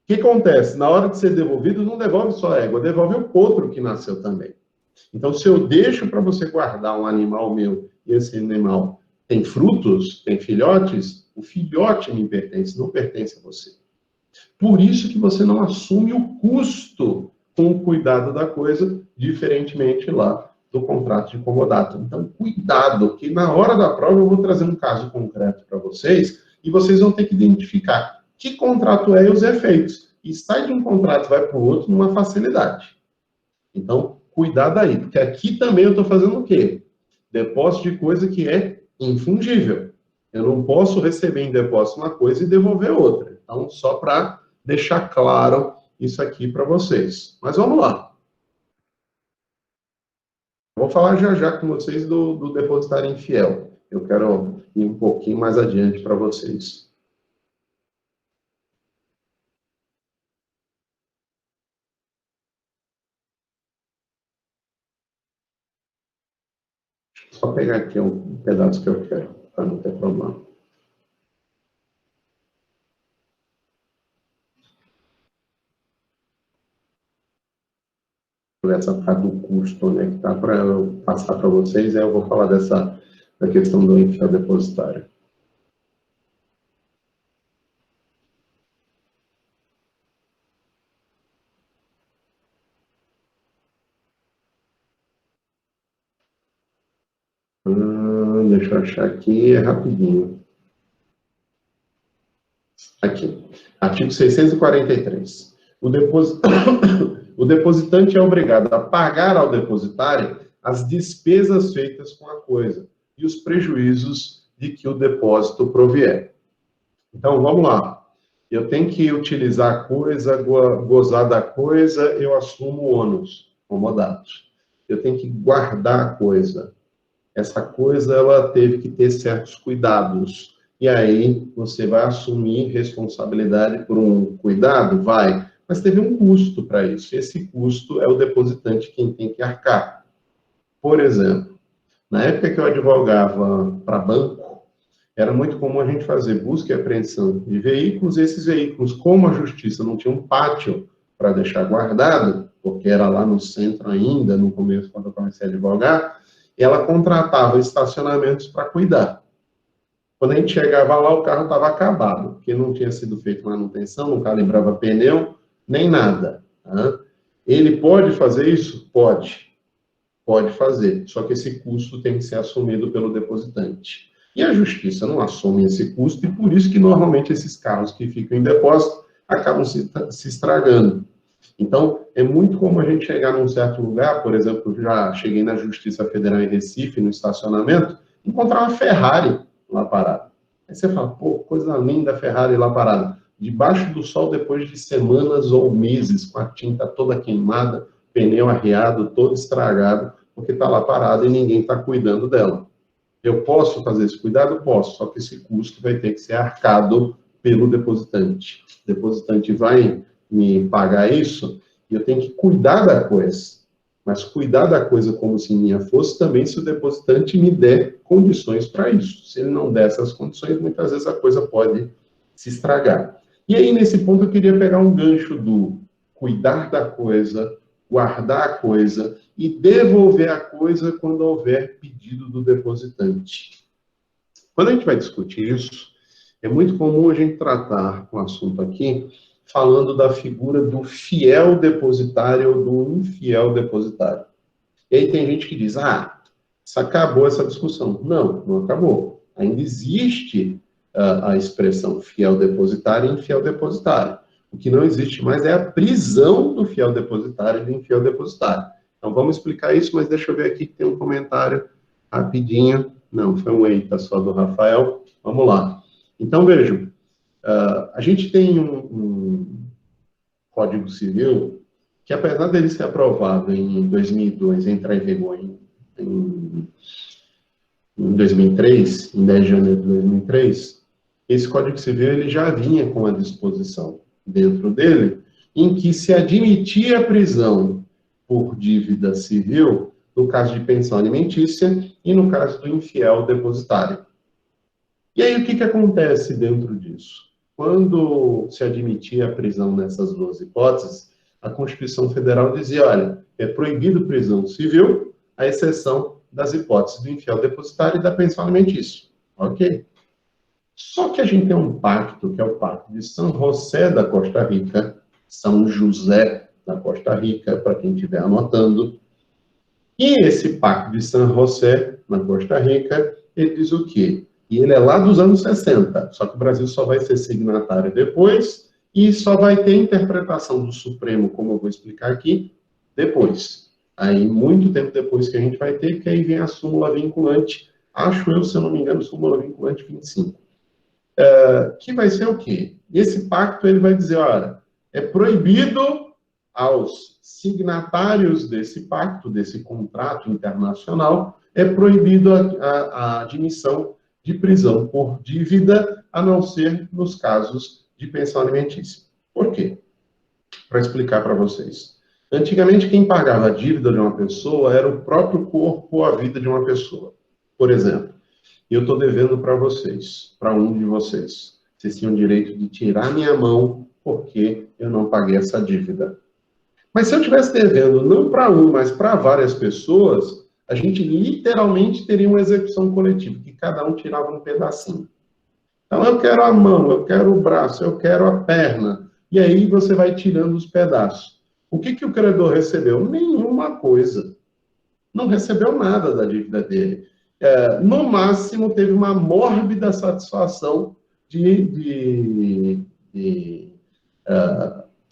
O que acontece? Na hora de ser devolvido, não devolve só a égua, devolve o potro que nasceu também. Então, se eu deixo para você guardar um animal meu, e esse animal tem frutos, tem filhotes, o filhote me pertence, não pertence a você. Por isso que você não assume o custo com o cuidado da coisa, diferentemente lá do contrato de comodato. Então, cuidado, que na hora da prova eu vou trazer um caso concreto para vocês, e vocês vão ter que identificar que contrato é e os efeitos. E sai de um contrato e vai para o outro numa facilidade. Então, cuidado aí, porque aqui também eu estou fazendo o quê? Depósito de coisa que é infungível. Eu não posso receber em depósito uma coisa e devolver outra. Então, só para deixar claro isso aqui para vocês. Mas vamos lá. Vou falar já já com vocês do depositário infiel. Eu quero ir um pouquinho mais adiante para vocês. Só pegar aqui um pedaço que eu quero, para não ter problema. Essa parte do custo, né, que tá para eu passar para vocês, aí eu vou falar da questão do infiel depositário. Deixa eu achar aqui, é rapidinho. Aqui, artigo 643. O depositante é obrigado a pagar ao depositário as despesas feitas com a coisa e os prejuízos de que o depósito provier. Então, vamos lá. Eu tenho que utilizar a coisa, gozar da coisa, eu assumo o ônus, comodato. Eu tenho que guardar a coisa. Essa coisa, ela teve que ter certos cuidados. E aí, você vai assumir responsabilidade por um cuidado? Vai. Mas teve um custo para isso. Esse custo é o depositante quem tem que arcar. Por exemplo, na época que eu advogava para banco, era muito comum a gente fazer busca e apreensão de veículos, e esses veículos, como a justiça não tinha um pátio para deixar guardado, porque era lá no centro ainda, no começo, quando eu comecei a advogar, ela contratava estacionamentos para cuidar. Quando a gente chegava lá, o carro estava acabado, porque não tinha sido feita manutenção, não calibrava pneu, nem nada. Tá? Ele pode fazer isso? Pode. Pode fazer. Só que esse custo tem que ser assumido pelo depositante. E a justiça não assume esse custo, e por isso que normalmente esses carros que ficam em depósito acabam se estragando. Então, é muito comum a gente chegar num certo lugar, por exemplo, já cheguei na Justiça Federal em Recife, no estacionamento, encontrar uma Ferrari lá parada. Aí você fala, pô, coisa linda a Ferrari lá parada. Debaixo do sol, depois de semanas ou meses, com a tinta toda queimada, pneu arriado, todo estragado, porque está lá parada e ninguém está cuidando dela. Eu posso fazer esse cuidado? Posso, só que esse custo vai ter que ser arcado pelo depositante. O depositante vai me pagar isso e eu tenho que cuidar da coisa. Mas cuidar da coisa como se minha fosse também se o depositante me der condições para isso. Se ele não der essas condições, muitas vezes a coisa pode se estragar. E aí, nesse ponto, eu queria pegar um gancho do cuidar da coisa, guardar a coisa e devolver a coisa quando houver pedido do depositante. Quando a gente vai discutir isso, é muito comum a gente tratar o assunto aqui falando da figura do fiel depositário ou do infiel depositário. E aí tem gente que diz, isso acabou essa discussão. Não, não acabou. Ainda existe a expressão fiel depositário e infiel depositário. O que não existe mais é a prisão do fiel depositário e do infiel depositário. Então, vamos explicar isso, mas deixa eu ver aqui que tem um comentário rapidinho. Não, foi um eita só do Rafael. Vamos lá. Então, vejam, a gente tem um Código Civil que, apesar dele ser aprovado em 2002, entrar em vigor em em 2003, em 10 de janeiro de 2003, esse Código Civil ele já vinha com a disposição dentro dele, em que se admitia a prisão por dívida civil, no caso de pensão alimentícia e no caso do infiel depositário. E aí o que acontece dentro disso? Quando se admitia a prisão nessas duas hipóteses, a Constituição Federal dizia, olha, é proibido prisão civil, à exceção das hipóteses do infiel depositário e da pensão alimentícia. Ok? Só que a gente tem um pacto, que é o Pacto de São José da Costa Rica, São José da Costa Rica, para quem estiver anotando. E esse Pacto de São José, na Costa Rica, ele diz o quê? E ele é lá dos anos 60, só que o Brasil só vai ser signatário depois e só vai ter interpretação do Supremo, como eu vou explicar aqui, depois. Aí, muito tempo depois que a gente vai ter, que aí vem a súmula vinculante, acho eu, se eu não me engano, súmula vinculante 25. Que vai ser o quê? Esse pacto, ele vai dizer, olha, é proibido aos signatários desse pacto, desse contrato internacional, é proibido a admissão de prisão por dívida, a não ser nos casos de pensão alimentícia. Por quê? Para explicar para vocês. Antigamente, quem pagava a dívida de uma pessoa era o próprio corpo ou a vida de uma pessoa. Por exemplo, eu estou devendo para vocês, para um de vocês. Vocês tinham o direito de tirar minha mão porque eu não paguei essa dívida. Mas se eu estivesse devendo não para um, mas para várias pessoas, a gente literalmente teria uma execução coletiva, que cada um tirava um pedacinho. Então, eu quero a mão, eu quero o braço, eu quero a perna. E aí você vai tirando os pedaços. O que o credor recebeu? Nenhuma coisa. Não recebeu nada da dívida dele. No máximo, teve uma mórbida satisfação de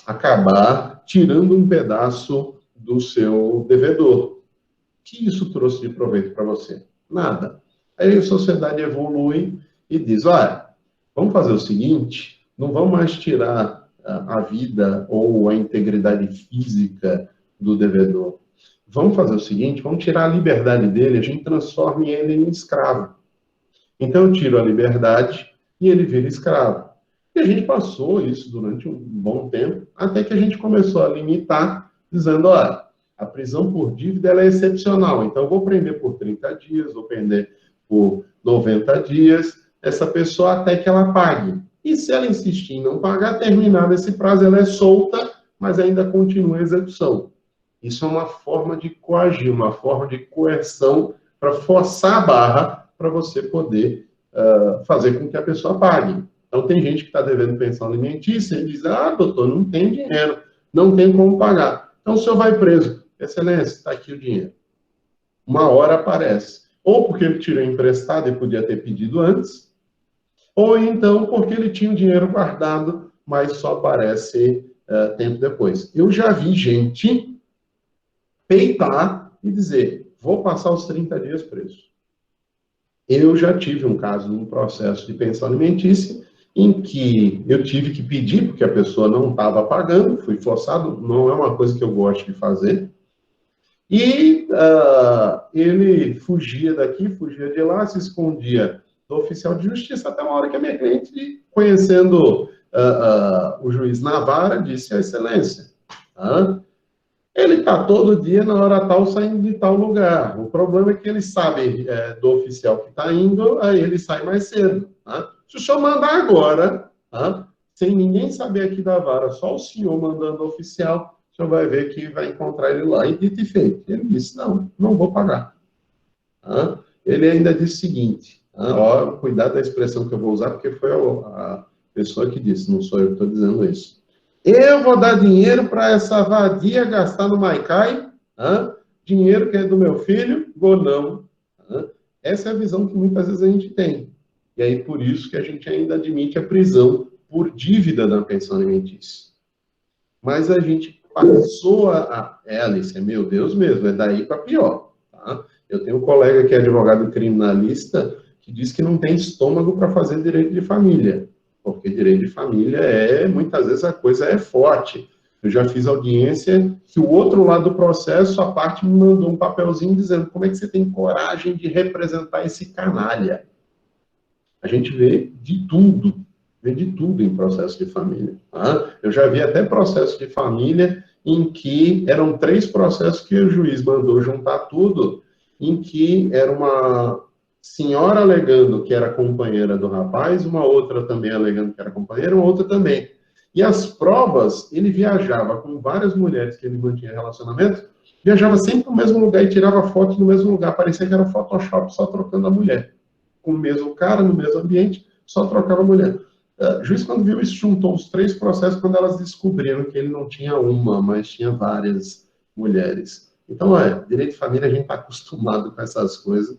acabar tirando um pedaço do seu devedor. O que isso trouxe de proveito para você? Nada. Aí a sociedade evolui e diz, olha, vamos fazer o seguinte, não vamos mais tirar a vida ou a integridade física do devedor. Vamos fazer o seguinte, vamos tirar a liberdade dele, a gente transforma ele em escravo. Então eu tiro a liberdade e ele vira escravo. E a gente passou isso durante um bom tempo, até que a gente começou a limitar, dizendo, olha, a prisão por dívida ela é excepcional, então eu vou prender por 30 dias, vou prender por 90 dias, essa pessoa até que ela pague. E se ela insistir em não pagar, terminado esse prazo, ela é solta, mas ainda continua a execução. Isso é uma forma de coagir, uma forma de coerção para forçar a barra para você poder fazer com que a pessoa pague. Então, tem gente que está devendo pensão alimentícia e diz, doutor, não tem dinheiro, não tem como pagar. Então, o senhor vai preso. Excelência, está aqui o dinheiro. Uma hora aparece. Ou porque ele tirou emprestado e podia ter pedido antes, ou então porque ele tinha o dinheiro guardado, mas só aparece tempo depois. Eu já vi gente peitar e dizer, vou passar os 30 dias preso. Eu já tive um caso num processo de pensão alimentícia em que eu tive que pedir, porque a pessoa não estava pagando, fui forçado, não é uma coisa que eu gosto de fazer, e ele fugia daqui, fugia de lá, se escondia do oficial de justiça, até uma hora que a minha cliente, conhecendo o juiz na vara, disse, excelência, ele está todo dia, na hora tal, saindo de tal lugar. O problema é que ele sabe do oficial que está indo, aí ele sai mais cedo. Se o senhor mandar agora, sem ninguém saber aqui da vara, só o senhor mandando o oficial, o senhor vai ver que vai encontrar ele lá. E dito e feito. Ele disse, não vou pagar. Ele ainda disse o seguinte, cuidado da expressão que eu vou usar, porque foi a pessoa que disse, não sou eu que estou dizendo isso. Eu vou dar dinheiro para essa vadia gastar no Maicai, dinheiro que é do meu filho, vou não. Essa é a visão que muitas vezes a gente tem. E aí, por isso que a gente ainda admite a prisão por dívida da pensão alimentícia. Mas a gente passou Alice, meu Deus mesmo, é daí para pior. Eu tenho um colega que é advogado criminalista que diz que não tem estômago para fazer direito de família. Porque direito de família muitas vezes a coisa é forte. Eu já fiz audiência que o outro lado do processo, a parte me mandou um papelzinho dizendo como é que você tem coragem de representar esse canalha. A gente vê de tudo em processo de família. Tá? Eu já vi até processo de família em que eram 3 processos que o juiz mandou juntar tudo, em que era uma senhora alegando que era companheira do rapaz, uma outra também alegando que era companheira, uma outra também. E as provas, ele viajava com várias mulheres que ele mantinha relacionamento, viajava sempre no mesmo lugar e tirava fotos no mesmo lugar, parecia que era Photoshop só trocando a mulher. Com o mesmo cara, no mesmo ambiente, só trocava a mulher. O juiz, quando viu isso, juntou os 3 processos quando elas descobriram que ele não tinha uma, mas tinha várias mulheres. Então, direito de família, a gente está acostumado com essas coisas,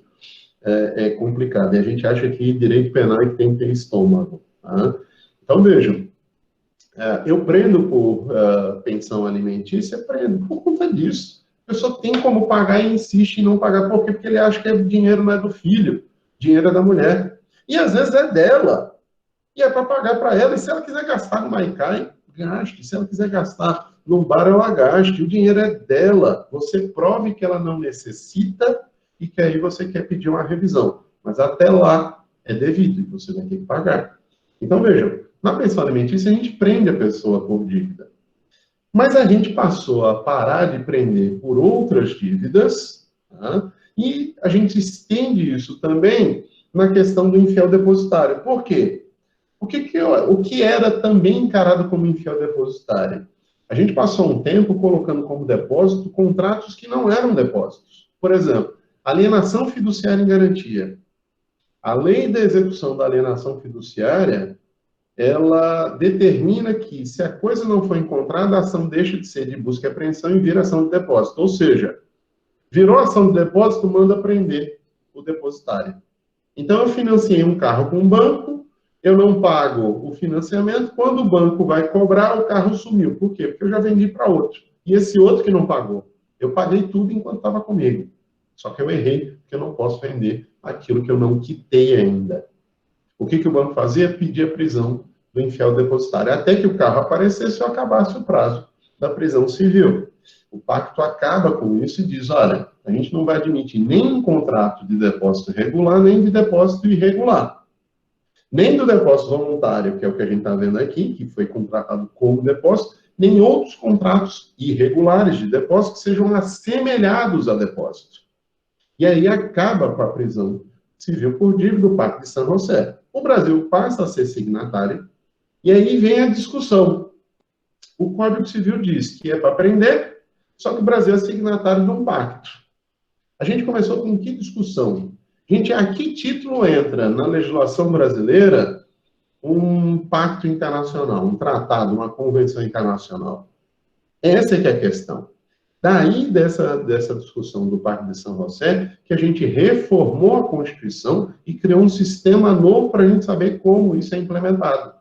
é complicado. E a gente acha que direito penal é que tem que ter estômago. Tá? Então, vejam, eu prendo por pensão alimentícia, prendo por conta disso. A pessoa tem como pagar e insiste em não pagar. Por quê? Porque ele acha que o dinheiro não é do filho, o dinheiro é da mulher. E às vezes é dela. E é para pagar para ela. E se ela quiser gastar no Maicai, gaste. Se ela quiser gastar no bar, ela gaste. O dinheiro é dela. Você prove que ela não necessita e que aí você quer pedir uma revisão. Mas até lá é devido e você vai ter que pagar. Então, vejam, na pensão alimentícia a gente prende a pessoa por dívida. Mas a gente passou a parar de prender por outras dívidas, tá? E a gente estende isso também na questão do infiel depositário. Por quê? O que era também encarado como infiel depositário? A gente passou um tempo colocando como depósito contratos que não eram depósitos. Por exemplo, alienação fiduciária em garantia. A lei da execução da alienação fiduciária, ela determina que, se a coisa não for encontrada, a ação deixa de ser de busca e apreensão e vira ação de depósito. Ou seja, virou ação de depósito, manda prender o depositário. Então, eu financiei um carro com um banco, eu não pago o financiamento, quando o banco vai cobrar, o carro sumiu. Por quê? Porque eu já vendi para outro. E esse outro que não pagou, eu paguei tudo enquanto estava comigo. Só que eu errei, porque eu não posso vender aquilo que eu não quitei ainda. O que o banco fazia? Pedia a prisão do infiel depositário, até que o carro aparecesse ou acabasse o prazo da prisão civil. O pacto acaba com isso e diz, olha, a gente não vai admitir nem um contrato de depósito regular, nem de depósito irregular. Nem do depósito voluntário, que é o que a gente está vendo aqui, que foi contratado como depósito, nem outros contratos irregulares de depósito que sejam assemelhados a depósito. E aí acaba com a prisão civil por dívida do Pacto de San José. O Brasil passa a ser signatário, e aí vem a discussão. O Código Civil diz que é para prender, só que o Brasil é signatário de um pacto. A gente começou com que discussão? Gente, a que título entra na legislação brasileira um pacto internacional, um tratado, uma convenção internacional? Essa é que é a questão. Daí, dessa discussão do Pacto de San José, que a gente reformou a Constituição e criou um sistema novo para a gente saber como isso é implementado.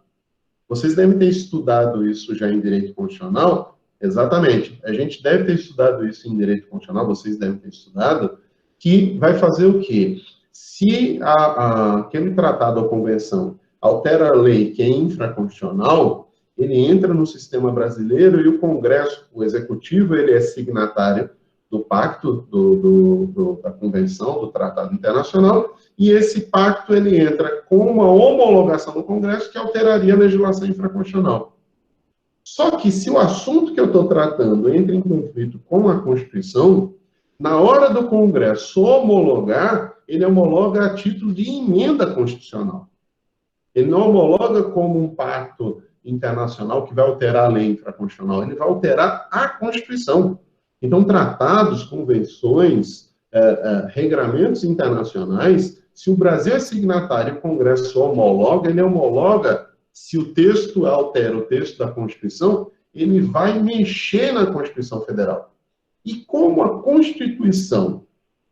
Vocês devem ter estudado isso já em direito constitucional. Exatamente. A gente deve ter estudado isso em direito constitucional, vocês devem ter estudado, que vai fazer o quê? Se aquele tratado ou convenção altera a lei que é infraconstitucional, ele entra no sistema brasileiro e o Congresso, o Executivo, ele é signatário do pacto, da convenção, do tratado internacional, e esse pacto ele entra com uma homologação no Congresso que alteraria a legislação infraconstitucional. Só que se o assunto que eu estou tratando entra em conflito com a Constituição, na hora do Congresso homologar, ele homologa a título de emenda constitucional. Ele não homologa como um pacto internacional que vai alterar a lei infraconstitucional, ele vai alterar a Constituição. Então, tratados, convenções, regramentos internacionais, se o Brasil é signatário e o Congresso homologa, ele homologa, se o texto altera o texto da Constituição, ele vai mexer na Constituição Federal. E como a Constituição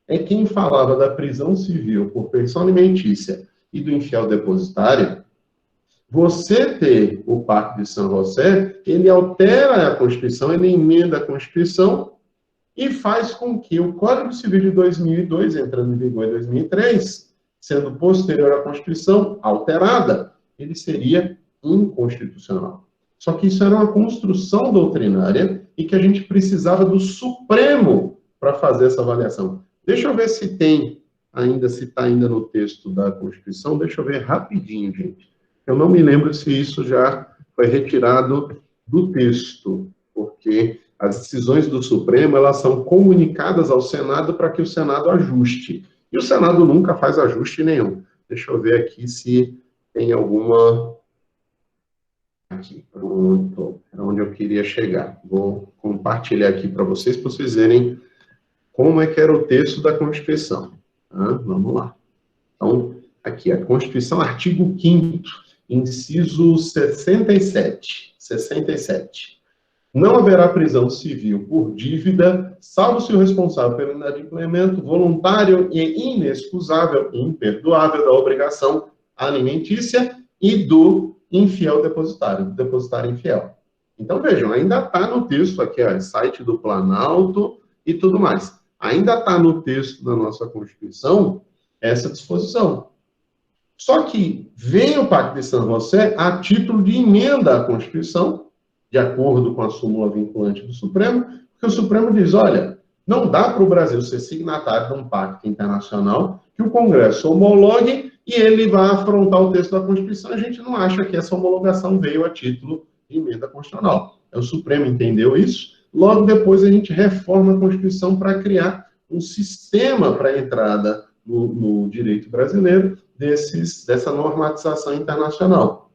é quem falava da prisão civil por pensão alimentícia e do infiel depositário, você ter o Pacto de San José, ele altera a Constituição, ele emenda a Constituição e faz com que o Código Civil de 2002, entrando em vigor em 2003, sendo posterior à Constituição alterada, ele seria inconstitucional. Só que isso era uma construção doutrinária e que a gente precisava do Supremo para fazer essa avaliação. Deixa eu ver se tem ainda, se está ainda no texto da Constituição. Deixa eu ver rapidinho, gente. Eu não me lembro se isso já foi retirado do texto, porque as decisões do Supremo, elas são comunicadas ao Senado para que o Senado ajuste. E o Senado nunca faz ajuste nenhum. Deixa eu ver aqui se tem alguma... Aqui, pronto. Era onde eu queria chegar. Vou compartilhar aqui para vocês verem como é que era o texto da Constituição. Vamos lá. Então, aqui, a Constituição, artigo 5º, inciso 67. 67. Não haverá prisão civil por dívida, salvo se o responsável pelo inadimplemento voluntário e inexcusável e imperdoável da obrigação alimentícia e do infiel depositário infiel. Então, vejam, ainda está no texto aqui, ó, site do Planalto e tudo mais. Ainda está no texto da nossa Constituição essa disposição. Só que vem o Pacto de São José a título de emenda à Constituição, de acordo com a súmula vinculante do Supremo, porque o Supremo diz, olha, não dá para o Brasil ser signatário de um pacto internacional que o Congresso homologue e ele vai afrontar o texto da Constituição. A gente não acha que essa homologação veio a título de emenda constitucional. O Supremo entendeu isso. Logo depois a gente reforma a Constituição para criar um sistema para a entrada no direito brasileiro dessa normatização internacional.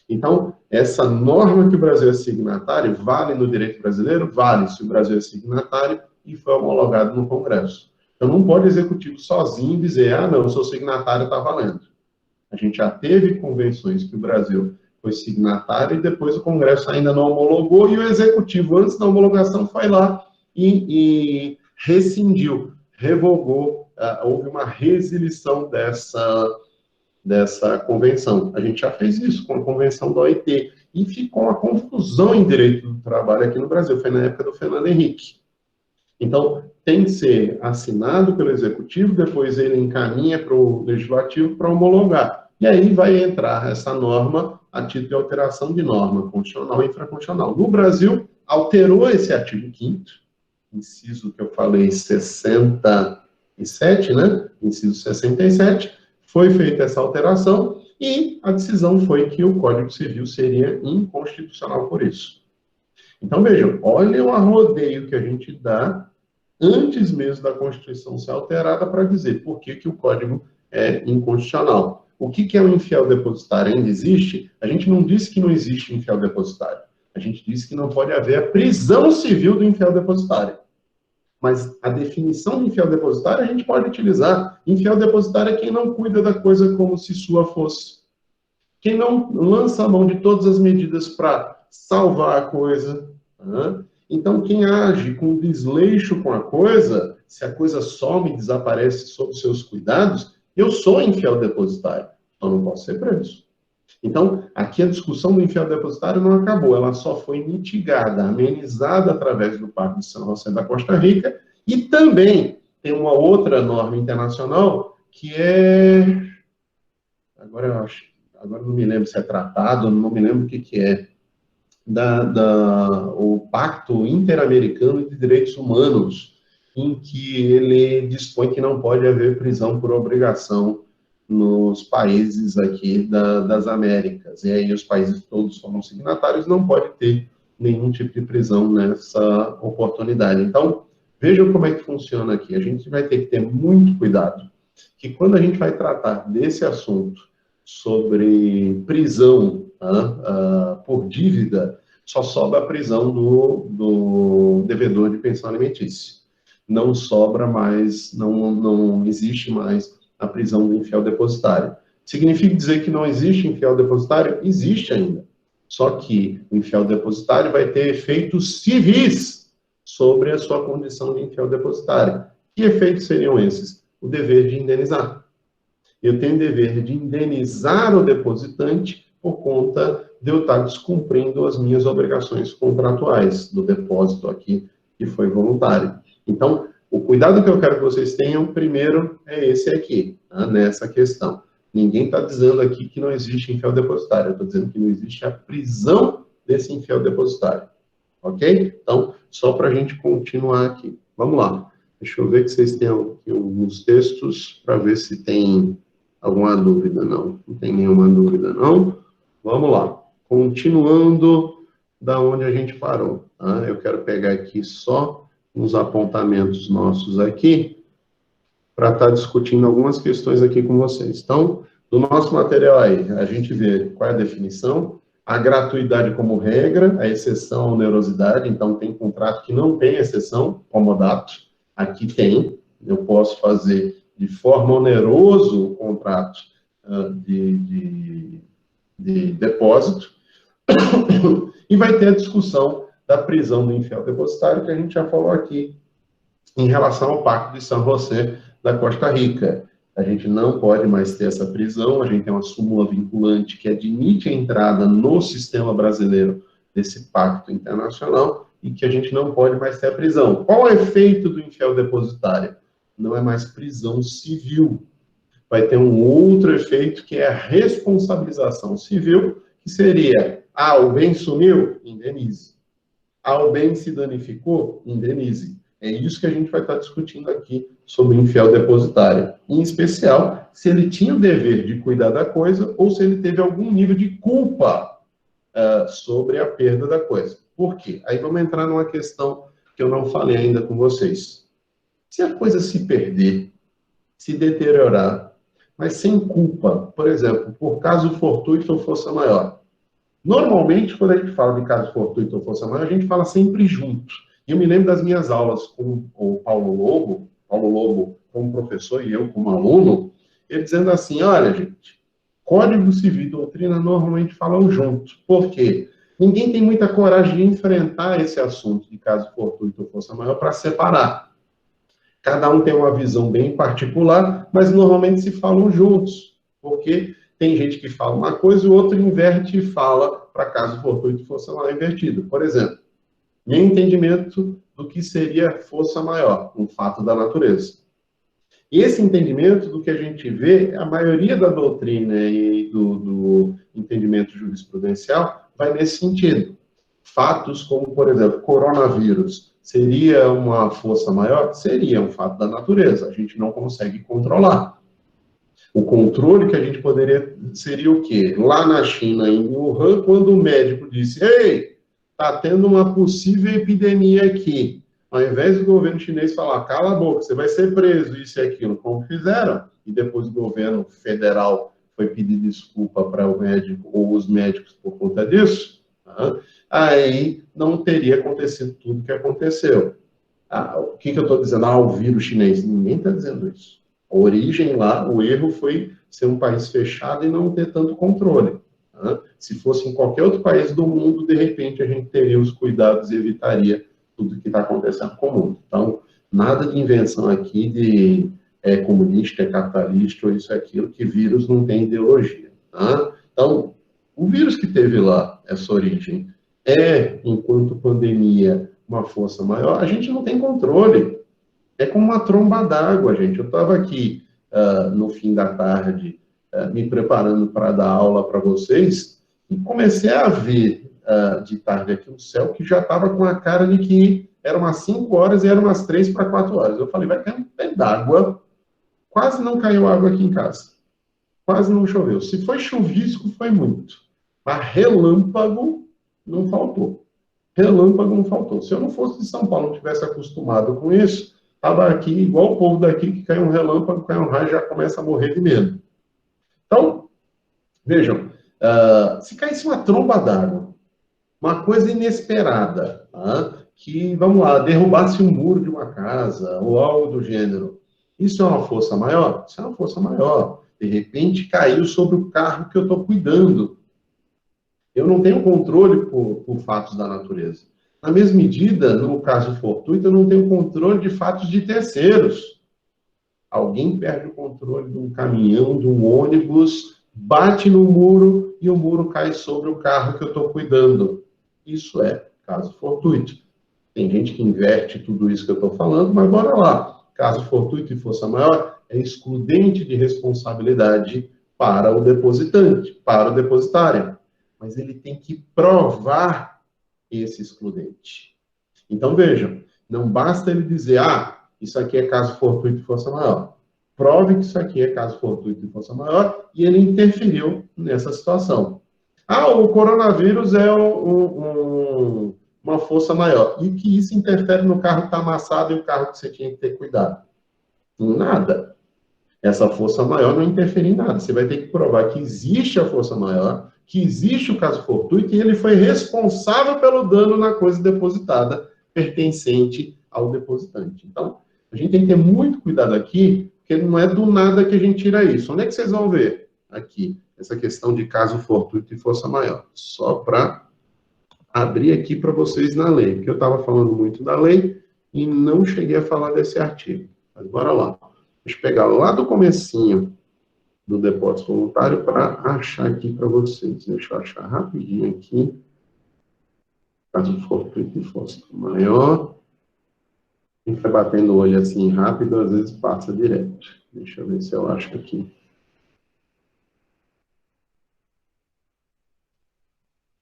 Então, essa norma que o Brasil é signatário vale no direito brasileiro? Vale se o Brasil é signatário e foi homologado no Congresso. Então, não pode o Executivo sozinho dizer, não, eu sou signatário, está valendo. A gente já teve convenções que o Brasil foi signatário e depois o Congresso ainda não homologou e o Executivo, antes da homologação, foi lá e rescindiu, revogou, houve uma resilição dessa convenção. A gente já fez isso com a convenção da OIT e ficou uma confusão em direito do trabalho aqui no Brasil. Foi na época do Fernando Henrique. Então, tem que ser assinado pelo Executivo, depois ele encaminha para o Legislativo para homologar. E aí vai entrar essa norma a título de alteração de norma constitucional e infraconstitucional. No Brasil, alterou esse artigo 5º, inciso que eu falei 67, né? Inciso 67, foi feita essa alteração e a decisão foi que o Código Civil seria inconstitucional por isso. Então, vejam, olha o arrodeio que a gente dá antes mesmo da Constituição ser alterada para dizer por que o Código é inconstitucional. O que é um infiel depositário? Ainda existe? A gente não disse que não existe infiel depositário. A gente disse que não pode haver a prisão civil do infiel depositário. Mas a definição de infiel depositário a gente pode utilizar. Infiel depositário é quem não cuida da coisa como se sua fosse. Quem não lança a mão de todas as medidas para salvar a coisa. Então, quem age com desleixo com a coisa, se a coisa some e desaparece sob seus cuidados, eu sou infiel depositário. Então, não posso ser preso. Então, aqui a discussão do infiel depositário não acabou, ela só foi mitigada, amenizada através do Pacto de São José da Costa Rica, e também tem uma outra norma internacional que é... Agora não me lembro se é tratado, não me lembro o que é, o Pacto Interamericano de Direitos Humanos, em que ele dispõe que não pode haver prisão por obrigação nos países aqui das Américas. E aí os países todos foram signatários, não pode ter nenhum tipo de prisão nessa oportunidade. Então, vejam como é que funciona aqui. A gente vai ter que ter muito cuidado, que quando a gente vai tratar desse assunto sobre prisão por dívida, só sobra a prisão do devedor de pensão alimentícia. Não sobra mais, não existe mais a prisão do infiel depositário. Significa dizer que não existe infiel depositário? Existe ainda. Só que o infiel depositário vai ter efeitos civis sobre a sua condição de infiel depositário. Que efeitos seriam esses? O dever de indenizar. Eu tenho o dever de indenizar o depositante por conta de eu estar descumprindo as minhas obrigações contratuais do depósito aqui, que foi voluntário. Então, o cuidado que eu quero que vocês tenham, primeiro, é esse aqui, nessa questão. Ninguém está dizendo aqui que não existe infiel depositário, eu estou dizendo que não existe a prisão desse infiel depositário. Ok? Então, só para a gente continuar aqui. Vamos lá. Deixa eu ver que vocês têm aqui alguns textos para ver se tem alguma dúvida. Não tem nenhuma dúvida, não. Vamos lá. Continuando da onde a gente parou. Tá? Eu quero pegar aqui só uns apontamentos nossos aqui para estar discutindo algumas questões aqui com vocês. Então, do nosso material aí, a gente vê qual é a definição, a gratuidade como regra, a exceção à onerosidade, então tem contrato que não tem exceção, comodato, aqui tem, eu posso fazer de forma oneroso o contrato de depósito, e vai ter a discussão da prisão do infiel depositário, que a gente já falou aqui, em relação ao Pacto de San José da Costa Rica. A gente não pode mais ter essa prisão, a gente tem uma súmula vinculante que admite a entrada no sistema brasileiro desse pacto internacional e que a gente não pode mais ter a prisão. Qual é o efeito do infiel depositário? Não é mais prisão civil. Vai ter um outro efeito que é a responsabilização civil, que seria, o bem sumiu? Indenize. O bem se danificou? Indenize. É isso que a gente vai estar discutindo aqui sobre o infiel depositário. Em especial, se ele tinha o dever de cuidar da coisa ou se ele teve algum nível de culpa sobre a perda da coisa. Por quê? Aí vamos entrar numa questão que eu não falei ainda com vocês. Se a coisa se perder, se deteriorar, mas sem culpa, por exemplo, por caso fortuito ou força maior. Normalmente, quando a gente fala de caso fortuito ou força maior, a gente fala sempre junto. E eu me lembro das minhas aulas com o Paulo Lobo como professor e eu como aluno, ele dizendo assim, olha, gente, Código Civil e doutrina normalmente falam junto. Por quê? Ninguém tem muita coragem de enfrentar esse assunto de caso fortuito ou força maior para separar. Cada um tem uma visão bem particular, mas normalmente se falam juntos, porque tem gente que fala uma coisa e o outro inverte e fala para caso fortuito e força maior invertido. Por exemplo, meu entendimento do que seria força maior, um fato da natureza. E esse entendimento do que a gente vê, a maioria da doutrina e do entendimento jurisprudencial vai nesse sentido. Fatos como, por exemplo, coronavírus, seria uma força maior? Seria um fato da natureza, a gente não consegue controlar. O controle que a gente poderia, seria o quê? Lá na China, em Wuhan, quando o médico disse, ei, está tendo uma possível epidemia aqui. Ao invés do governo chinês falar, cala a boca, você vai ser preso, isso e aquilo, como fizeram, e depois o governo federal foi pedir desculpa para o médico ou os médicos por conta disso, aí não teria acontecido tudo que aconteceu. O que eu estou dizendo? O vírus chinês. Ninguém está dizendo isso. A origem lá, o erro foi ser um país fechado e não ter tanto controle. Se fosse em qualquer outro país do mundo, de repente a gente teria os cuidados e evitaria tudo que está acontecendo com o mundo. Então, nada de invenção aqui de comunista, capitalista, ou isso e aquilo, que vírus não tem ideologia. Então, o vírus que teve lá, essa origem, enquanto pandemia, uma força maior, a gente não tem controle. É como uma tromba d'água, gente. Eu estava aqui no fim da tarde, me preparando para dar aula para vocês, e comecei a ver de tarde aqui o céu, que já estava com a cara de que eram umas 5 horas e eram umas 3 para 4 horas. Eu falei, vai cair um pé d'água. Quase não caiu água aqui em casa. Quase não choveu. Se foi chuvisco, foi muito. Mas relâmpago não faltou. Relâmpago não faltou. Se eu não fosse de São Paulo, não tivesse acostumado com isso, estava aqui igual o povo daqui, que cai um relâmpago, cai um raio, já começa a morrer de medo. Então, vejam, se caísse uma tromba d'água, uma coisa inesperada, que, vamos lá, derrubasse um muro de uma casa, ou algo do gênero, isso é uma força maior? Isso é uma força maior. De repente, caiu sobre o carro que eu estou cuidando. Eu não tenho controle por fatos da natureza. Na mesma medida, no caso fortuito, eu não tenho controle de fatos de terceiros. Alguém perde o controle de um caminhão, de um ônibus, bate no muro e o muro cai sobre o carro que eu estou cuidando. Isso é caso fortuito. Tem gente que inverte tudo isso que eu estou falando, mas bora lá. Caso fortuito e força maior é excludente de responsabilidade para o depositante, para o depositário. mas ele tem que provar esse excludente. Então, vejam, não basta ele dizer, isso aqui é caso fortuito e força maior. Prove que isso aqui é caso fortuito e força maior, e ele interferiu nessa situação. O coronavírus é uma força maior. E que isso interfere no carro que está amassado e o carro que você tinha que ter cuidado? Nada. Essa força maior não interfere em nada. Você vai ter que provar que existe a força maior, que existe o caso fortuito e ele foi responsável pelo dano na coisa depositada, pertencente ao depositante. Então, a gente tem que ter muito cuidado aqui, porque não é do nada que a gente tira isso. Onde é que vocês vão ver? Aqui, essa questão de caso fortuito e força maior. Só para abrir aqui para vocês na lei, porque eu estava falando muito da lei e não cheguei a falar desse artigo. Mas bora lá. Deixa eu pegar lá do comecinho do depósito voluntário para achar aqui para vocês. Deixa eu achar rapidinho aqui. Caso fortuito e força maior. A gente vai batendo o olho assim rápido, às vezes passa direto. Deixa eu ver se eu acho aqui.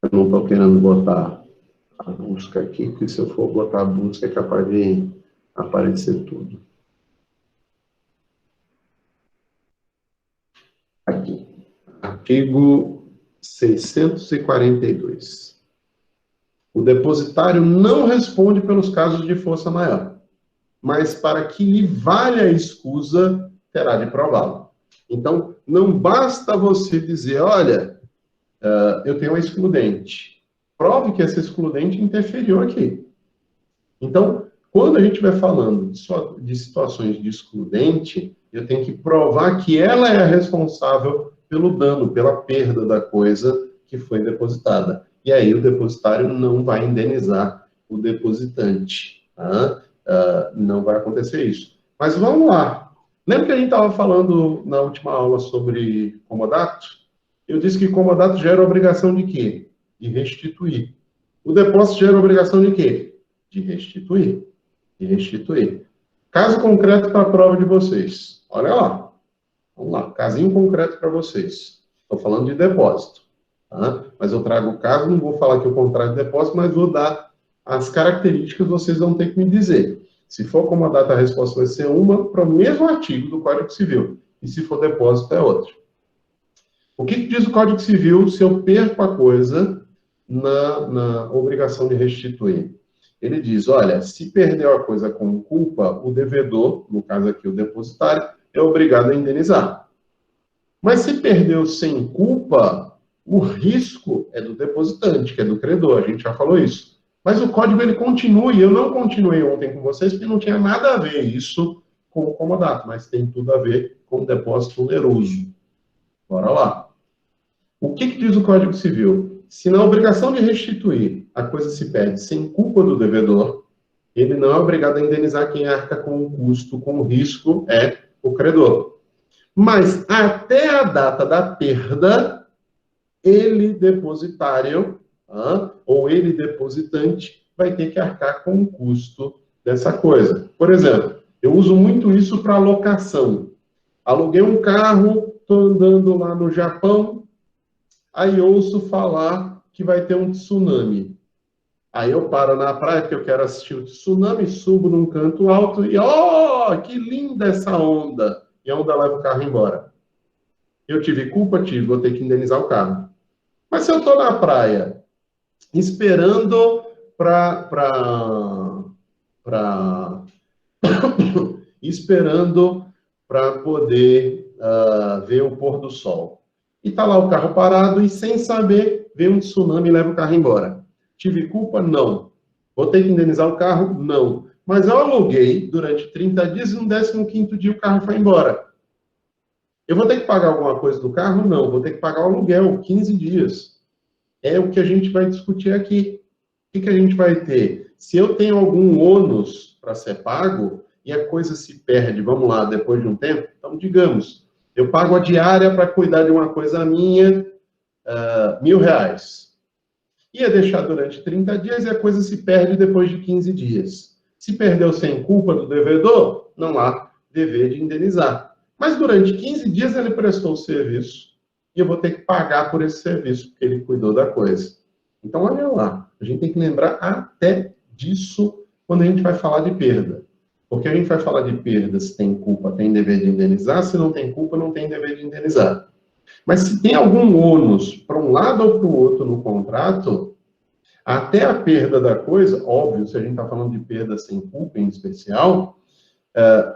Eu não estou querendo botar a busca aqui, porque se eu for botar a busca é capaz de aparecer tudo. Aqui. Artigo 642. O depositário não responde pelos casos de força maior, mas para que lhe valha a escusa, terá de prová-lo. Então, não basta você dizer, olha, eu tenho uma excludente. Prove que essa excludente interferiu aqui. Então, quando a gente vai falando de situações de excludente, eu tenho que provar que ela é a responsável pelo dano, pela perda da coisa que foi depositada. E aí o depositário não vai indenizar o depositante. Tá? Não vai acontecer isso. Mas vamos lá. Lembra que a gente estava falando na última aula sobre comodato? Eu disse que comodato gera obrigação de quê? De restituir. O depósito gera obrigação de quê? De restituir. De restituir. Caso concreto para a prova de vocês. Olha lá. Vamos lá. Casinho concreto para vocês. Estou falando de depósito. Tá? Mas eu trago o caso, não vou falar que o contrário de depósito, mas vou dar as características, vocês vão ter que me dizer. Se for comodato, a resposta vai ser uma para o mesmo artigo do Código Civil. E se for depósito, é outra. O que diz o Código Civil se eu perco a coisa na obrigação de restituir? Ele diz, olha, se perdeu a coisa com culpa, o devedor, no caso aqui o depositário, é obrigado a indenizar. Mas se perdeu sem culpa, o risco é do depositante, que é do credor, a gente já falou isso. Mas o código, ele continua, e eu não continuei ontem com vocês, porque não tinha nada a ver isso com o comodato, mas tem tudo a ver com o depósito oneroso. Bora lá. O que diz o Código Civil? Se na obrigação de restituir a coisa se perde sem culpa do devedor, ele não é obrigado a indenizar quem arca com o custo, com o risco, é o credor. Mas até a data da perda, ele depositário, ou ele depositante, vai ter que arcar com o custo dessa coisa. Por exemplo, eu uso muito isso para locação. Aluguei um carro, estou andando lá no Japão, aí ouço falar que vai ter um tsunami. Aí eu paro na praia, porque eu quero assistir o tsunami, subo num canto alto e, que linda essa onda! E a onda leva o carro embora. Eu tive culpa? Tive, vou ter que indenizar o carro. Mas se eu estou na praia, esperando esperando para poder ver o pôr do sol. E está lá o carro parado e, sem saber, vem um tsunami e leva o carro embora. Tive culpa? Não. Vou ter que indenizar o carro? Não. Mas eu aluguei durante 30 dias e no 15º dia o carro foi embora. Eu vou ter que pagar alguma coisa do carro? Não. Vou ter que pagar o aluguel, 15 dias. É o que a gente vai discutir aqui. O que a gente vai ter? Se eu tenho algum ônus para ser pago e a coisa se perde, vamos lá, depois de um tempo, então, digamos, eu pago a diária para cuidar de uma coisa minha, R$1.000. Ia deixar durante 30 dias e a coisa se perde depois de 15 dias. Se perdeu sem culpa do devedor, não há dever de indenizar. Mas durante 15 dias ele prestou o serviço, e eu vou ter que pagar por esse serviço, porque ele cuidou da coisa. Então, olha lá, a gente tem que lembrar até disso quando a gente vai falar de perda. Porque a gente vai falar de perda se tem culpa, tem dever de indenizar, se não tem culpa, não tem dever de indenizar. Mas se tem algum ônus para um lado ou para o outro no contrato, até a perda da coisa, óbvio, se a gente está falando de perda sem culpa em especial,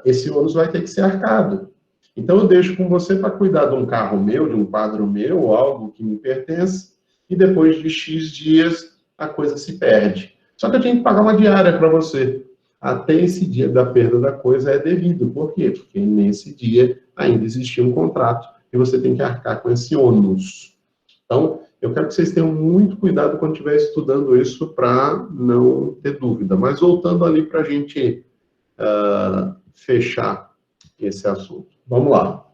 esse ônus vai ter que ser arcado. Então eu deixo com você para cuidar de um carro meu, de um quadro meu, ou algo que me pertence, e depois de X dias a coisa se perde. Só que eu tenho que pagar uma diária para você. Até esse dia da perda da coisa é devido. Por quê? Porque nesse dia ainda existia um contrato e você tem que arcar com esse ônus. Então, eu quero que vocês tenham muito cuidado quando estiver estudando isso para não ter dúvida. Mas voltando ali para a gente fechar esse assunto. Vamos lá.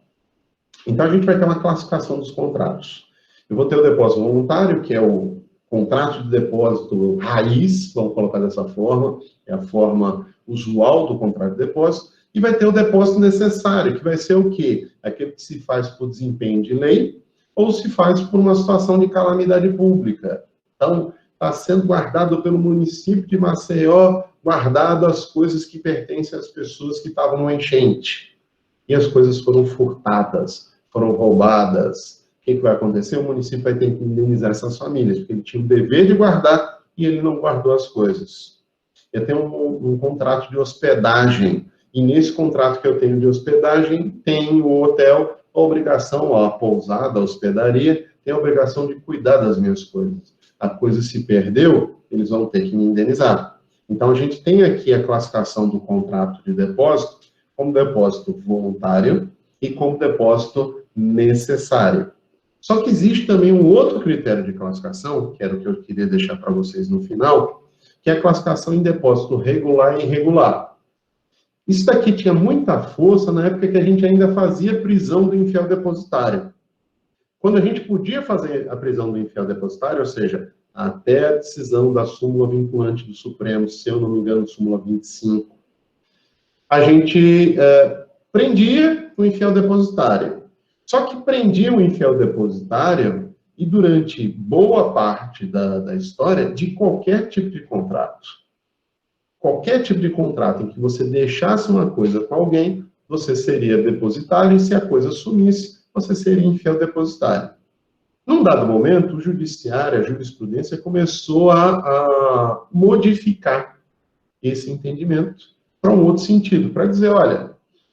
Então, a gente vai ter uma classificação dos contratos. Eu vou ter o depósito voluntário, que é o contrato de depósito raiz, vamos colocar dessa forma, é a forma usual do contrato de depósito, e vai ter o depósito necessário, que vai ser o quê? Aquele que se faz por desempenho de lei, ou se faz por uma situação de calamidade pública. Então, está sendo guardado pelo município de Maceió, guardado as coisas que pertencem às pessoas que estavam no enchente. E as coisas foram furtadas, foram roubadas. O que vai acontecer? O município vai ter que indenizar essas famílias, porque ele tinha o dever de guardar e ele não guardou as coisas. Eu tenho um contrato de hospedagem, e nesse contrato que eu tenho de hospedagem, tem o hotel a obrigação, a pousada, a hospedaria, tem a obrigação de cuidar das minhas coisas. A coisa se perdeu, eles vão ter que me indenizar. Então, a gente tem aqui a classificação do contrato de depósito como depósito voluntário e como depósito necessário. Só que existe também um outro critério de classificação, que era o que eu queria deixar para vocês no final, que é a classificação em depósito regular e irregular. Isso daqui tinha muita força na época que a gente ainda fazia prisão do infiel depositário. Quando a gente podia fazer a prisão do infiel depositário, ou seja, até a decisão da súmula vinculante do Supremo, se eu não me engano, súmula 25, a gente prendia o infiel depositário. Só que prendia o infiel depositário e durante boa parte da história de qualquer tipo de contrato. Qualquer tipo de contrato em que você deixasse uma coisa com alguém, você seria depositário, e se a coisa sumisse, você seria infiel depositário. Num dado momento, o judiciário, a jurisprudência, começou a modificar esse entendimento para um outro sentido, para dizer, olha,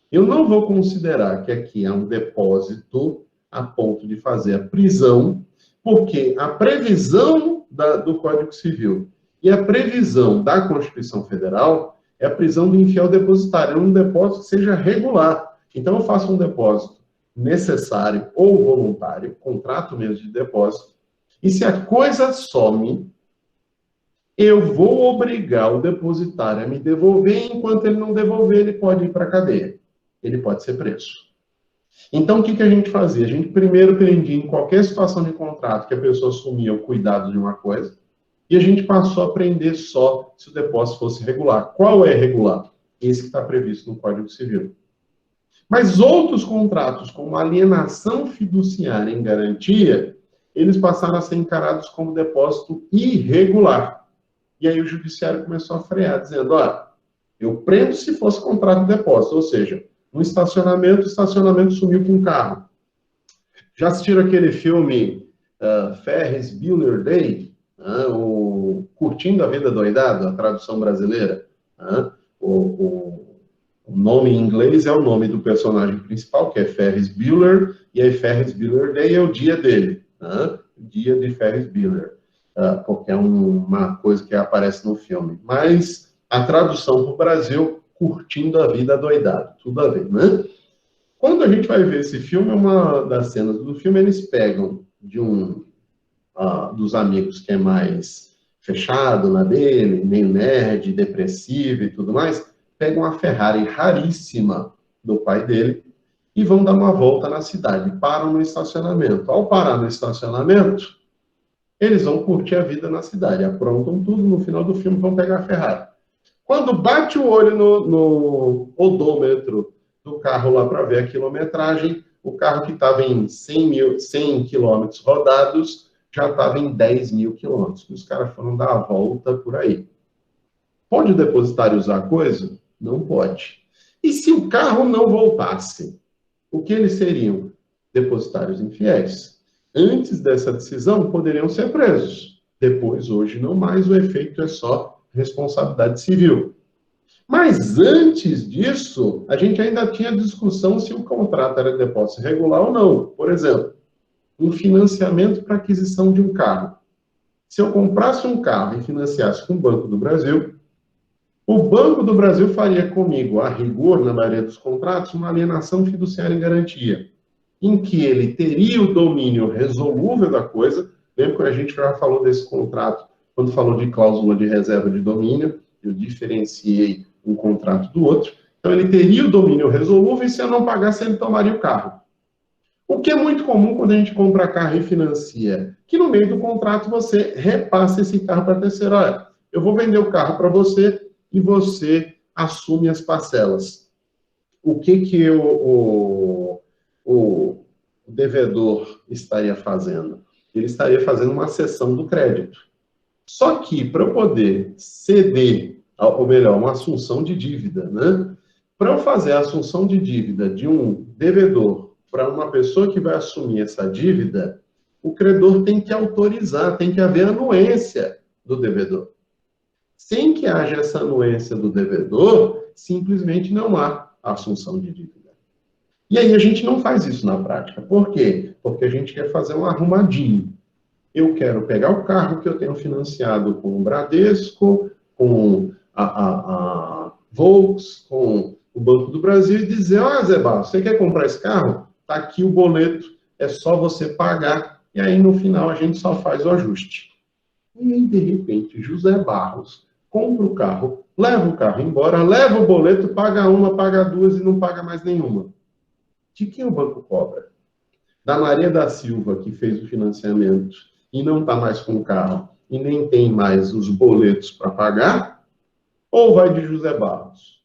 eu não vou considerar que aqui é um depósito a ponto de fazer a prisão, porque a previsão do Código Civil e a previsão da Constituição Federal é a prisão do infiel depositário, um depósito que seja regular. Então, eu faço um depósito necessário ou voluntário, contrato mesmo de depósito, e se a coisa some, eu vou obrigar o depositário a me devolver, e enquanto ele não devolver, ele pode ir para a cadeia. Ele pode ser preso. Então, o que a gente fazia? A gente primeiro prendia em qualquer situação de contrato que a pessoa assumia o cuidado de uma coisa, e a gente passou a prender só se o depósito fosse regular. Qual é regular? Esse que está previsto no Código Civil. Mas outros contratos, como alienação fiduciária em garantia, eles passaram a ser encarados como depósito irregular. E aí o judiciário começou a frear, dizendo, ó, eu prendo se fosse contrato de depósito, ou seja, no estacionamento, o estacionamento sumiu com o carro. Já assistiram aquele filme Ferris Bueller Day? O Curtindo a Vida Doidado, a tradução brasileira? O nome em inglês é o nome do personagem principal, que é Ferris Bueller, e aí Ferris Bueller Day é o dia dele, o dia de Ferris Bueller, porque é uma coisa que aparece no filme. Mas a tradução para o Brasil, Curtindo a Vida Doidado, tudo a ver, né? Quando a gente vai ver esse filme, uma das cenas do filme, eles pegam de dos amigos que é mais fechado na dele, meio nerd, depressivo e tudo mais, pegam a Ferrari raríssima do pai dele e vão dar uma volta na cidade, param no estacionamento. Ao parar no estacionamento, eles vão curtir a vida na cidade, aprontam tudo, no final do filme vão pegar a Ferrari. Quando bate o olho no odômetro do carro lá para ver a quilometragem, o carro que estava em 100 quilômetros rodados já estava em 10 mil quilômetros. Os caras foram dar a volta por aí. Pode o depositário usar a coisa? Não pode. E se o carro não voltasse? O que eles seriam? Depositários infiéis. Antes dessa decisão, poderiam ser presos. Depois, hoje, não mais. O efeito é só responsabilidade civil. Mas antes disso, a gente ainda tinha discussão se o contrato era depósito regular ou não. Por exemplo, um financiamento para aquisição de um carro. Se eu comprasse um carro e financiasse com o Banco do Brasil, o Banco do Brasil faria comigo, a rigor, na maioria dos contratos, uma alienação fiduciária em garantia, em que ele teria o domínio resolúvel da coisa. Lembra que a gente já falou desse contrato, quando falou de cláusula de reserva de domínio, eu diferenciei um contrato do outro. Então, ele teria o domínio resolúvel e, se eu não pagasse, ele tomaria o carro. O que é muito comum quando a gente compra carro e financia, que no meio do contrato você repassa esse carro para terceiro. Olha, eu vou vender o carro para você e você assume as parcelas. O que o devedor estaria fazendo? Ele estaria fazendo uma cessão do crédito. Só que, para eu poder ceder, ou melhor, uma assunção de dívida, né? Para eu fazer a assunção de dívida de um devedor para uma pessoa que vai assumir essa dívida, o credor tem que autorizar, tem que haver anuência do devedor. Sem que haja essa anuência do devedor, simplesmente não há assunção de dívida. E aí a gente não faz isso na prática. Por quê? Porque a gente quer fazer um arrumadinho. Eu quero pegar o carro que eu tenho financiado com o Bradesco, com a Volks, com o Banco do Brasil e dizer, Zé Barros, você quer comprar esse carro? Está aqui o boleto, é só você pagar, e aí no final a gente só faz o ajuste. E aí, de repente, José Barros compra o carro, leva o carro embora, leva o boleto, paga uma, paga duas e não paga mais nenhuma. De quem o banco cobra? Da Maria da Silva, que fez o financiamento e não está mais com o carro e nem tem mais os boletos para pagar? Ou vai de José Barros?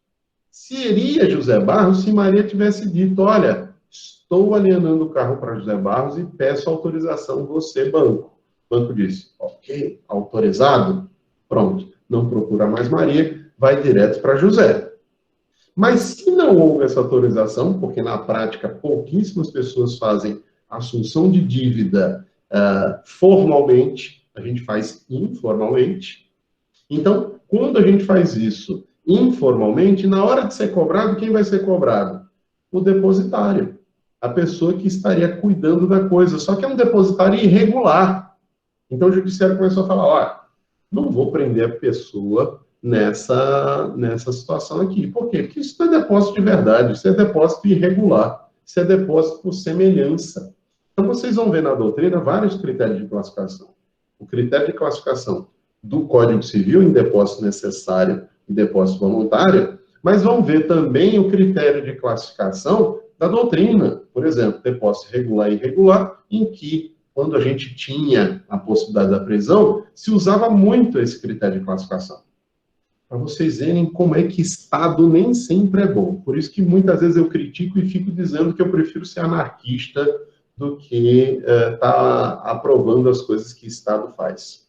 Seria José Barros se Maria tivesse dito, olha, estou alienando o carro para José Barros e peço autorização, você, banco. O banco disse, ok, autorizado? Pronto, não procura mais Maria, vai direto para José. Mas se não houve essa autorização, porque na prática pouquíssimas pessoas fazem assunção de dívida formalmente, a gente faz informalmente. Então, quando a gente faz isso informalmente, na hora de ser cobrado, quem vai ser cobrado? O depositário, a pessoa que estaria cuidando da coisa, só que é um depositário irregular. Então o judiciário começou a falar, olha, não vou prender a pessoa nessa situação aqui. Por quê? Porque isso não é depósito de verdade, isso é depósito irregular, isso é depósito por semelhança. Então vocês vão ver na doutrina vários critérios de classificação. O critério de classificação do Código Civil em depósito necessário e depósito voluntário, mas vão ver também o critério de classificação da doutrina. Por exemplo, depósito regular e irregular, em que, quando a gente tinha a possibilidade da prisão, se usava muito esse critério de classificação. Para vocês verem como é que Estado nem sempre é bom. Por isso que muitas vezes eu critico e fico dizendo que eu prefiro ser anarquista do que estar aprovando as coisas que Estado faz.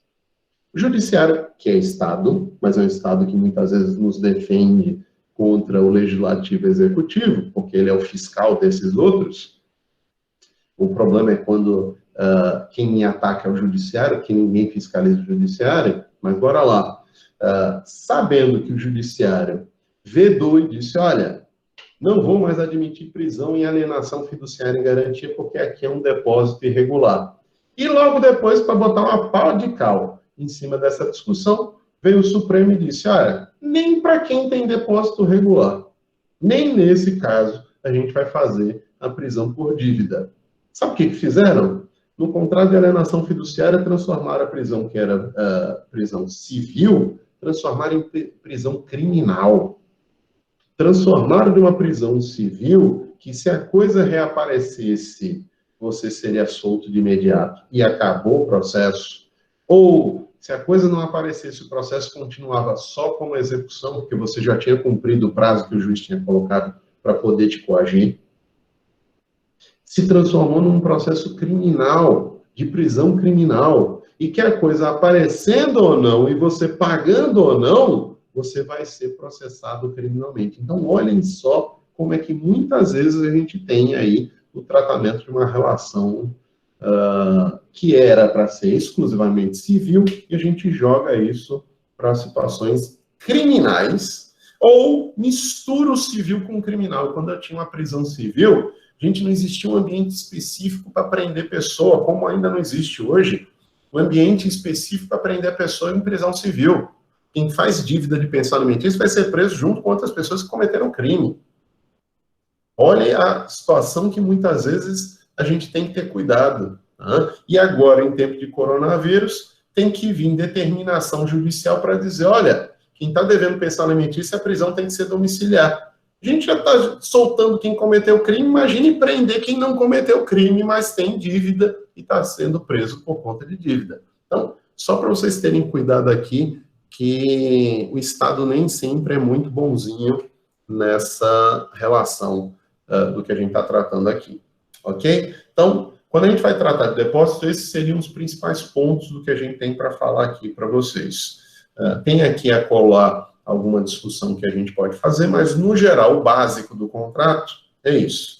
O judiciário, que é Estado, mas é um Estado que muitas vezes nos defende contra o legislativo e executivo, porque ele é o fiscal desses outros. O problema é quando quem me ataca é o judiciário, que ninguém fiscaliza o judiciário, mas bora lá. Sabendo que o judiciário vedou e disse, olha, não vou mais admitir prisão em alienação fiduciária em garantia, porque aqui é um depósito irregular. E logo depois, para botar uma pau de cal em cima dessa discussão, veio o Supremo e disse, olha, nem para quem tem depósito regular, nem nesse caso a gente vai fazer a prisão por dívida. Sabe o que fizeram? No contrato de alienação fiduciária, transformaram a prisão que era prisão civil, transformaram em prisão criminal. Transformaram de uma prisão civil que, se a coisa reaparecesse, você seria solto de imediato e acabou o processo. Ou, se a coisa não aparecesse, o processo continuava só como execução, porque você já tinha cumprido o prazo que o juiz tinha colocado para poder te coagir. se transformou num processo criminal, de prisão criminal, e que a coisa aparecendo ou não, e você pagando ou não, você vai ser processado criminalmente. Então, olhem só como é que muitas vezes a gente tem aí o tratamento de uma relação que era para ser exclusivamente civil, e a gente joga isso para situações criminais, ou mistura o civil com o criminal. Quando eu tinha uma prisão civil, gente, não existia um ambiente específico para prender pessoa, como ainda não existe hoje, um ambiente específico para prender a pessoa em prisão civil. Quem faz dívida de pensão alimentícia vai ser preso junto com outras pessoas que cometeram crime. Olha a situação que muitas vezes a gente tem que ter cuidado. Tá? E agora, em tempo de coronavírus, tem que vir determinação judicial para dizer, olha, quem está devendo pensão alimentícia, a prisão tem que ser domiciliar. A gente já está soltando quem cometeu crime, imagine prender quem não cometeu crime, mas tem dívida e está sendo preso por conta de dívida. Então, só para vocês terem cuidado aqui, que o Estado nem sempre é muito bonzinho nessa relação do que a gente está tratando aqui, ok? Então, quando a gente vai tratar de depósito, esses seriam os principais pontos do que a gente tem para falar aqui para vocês. Tem aqui a colar alguma discussão que a gente pode fazer, mas, no geral, o básico do contrato é isso.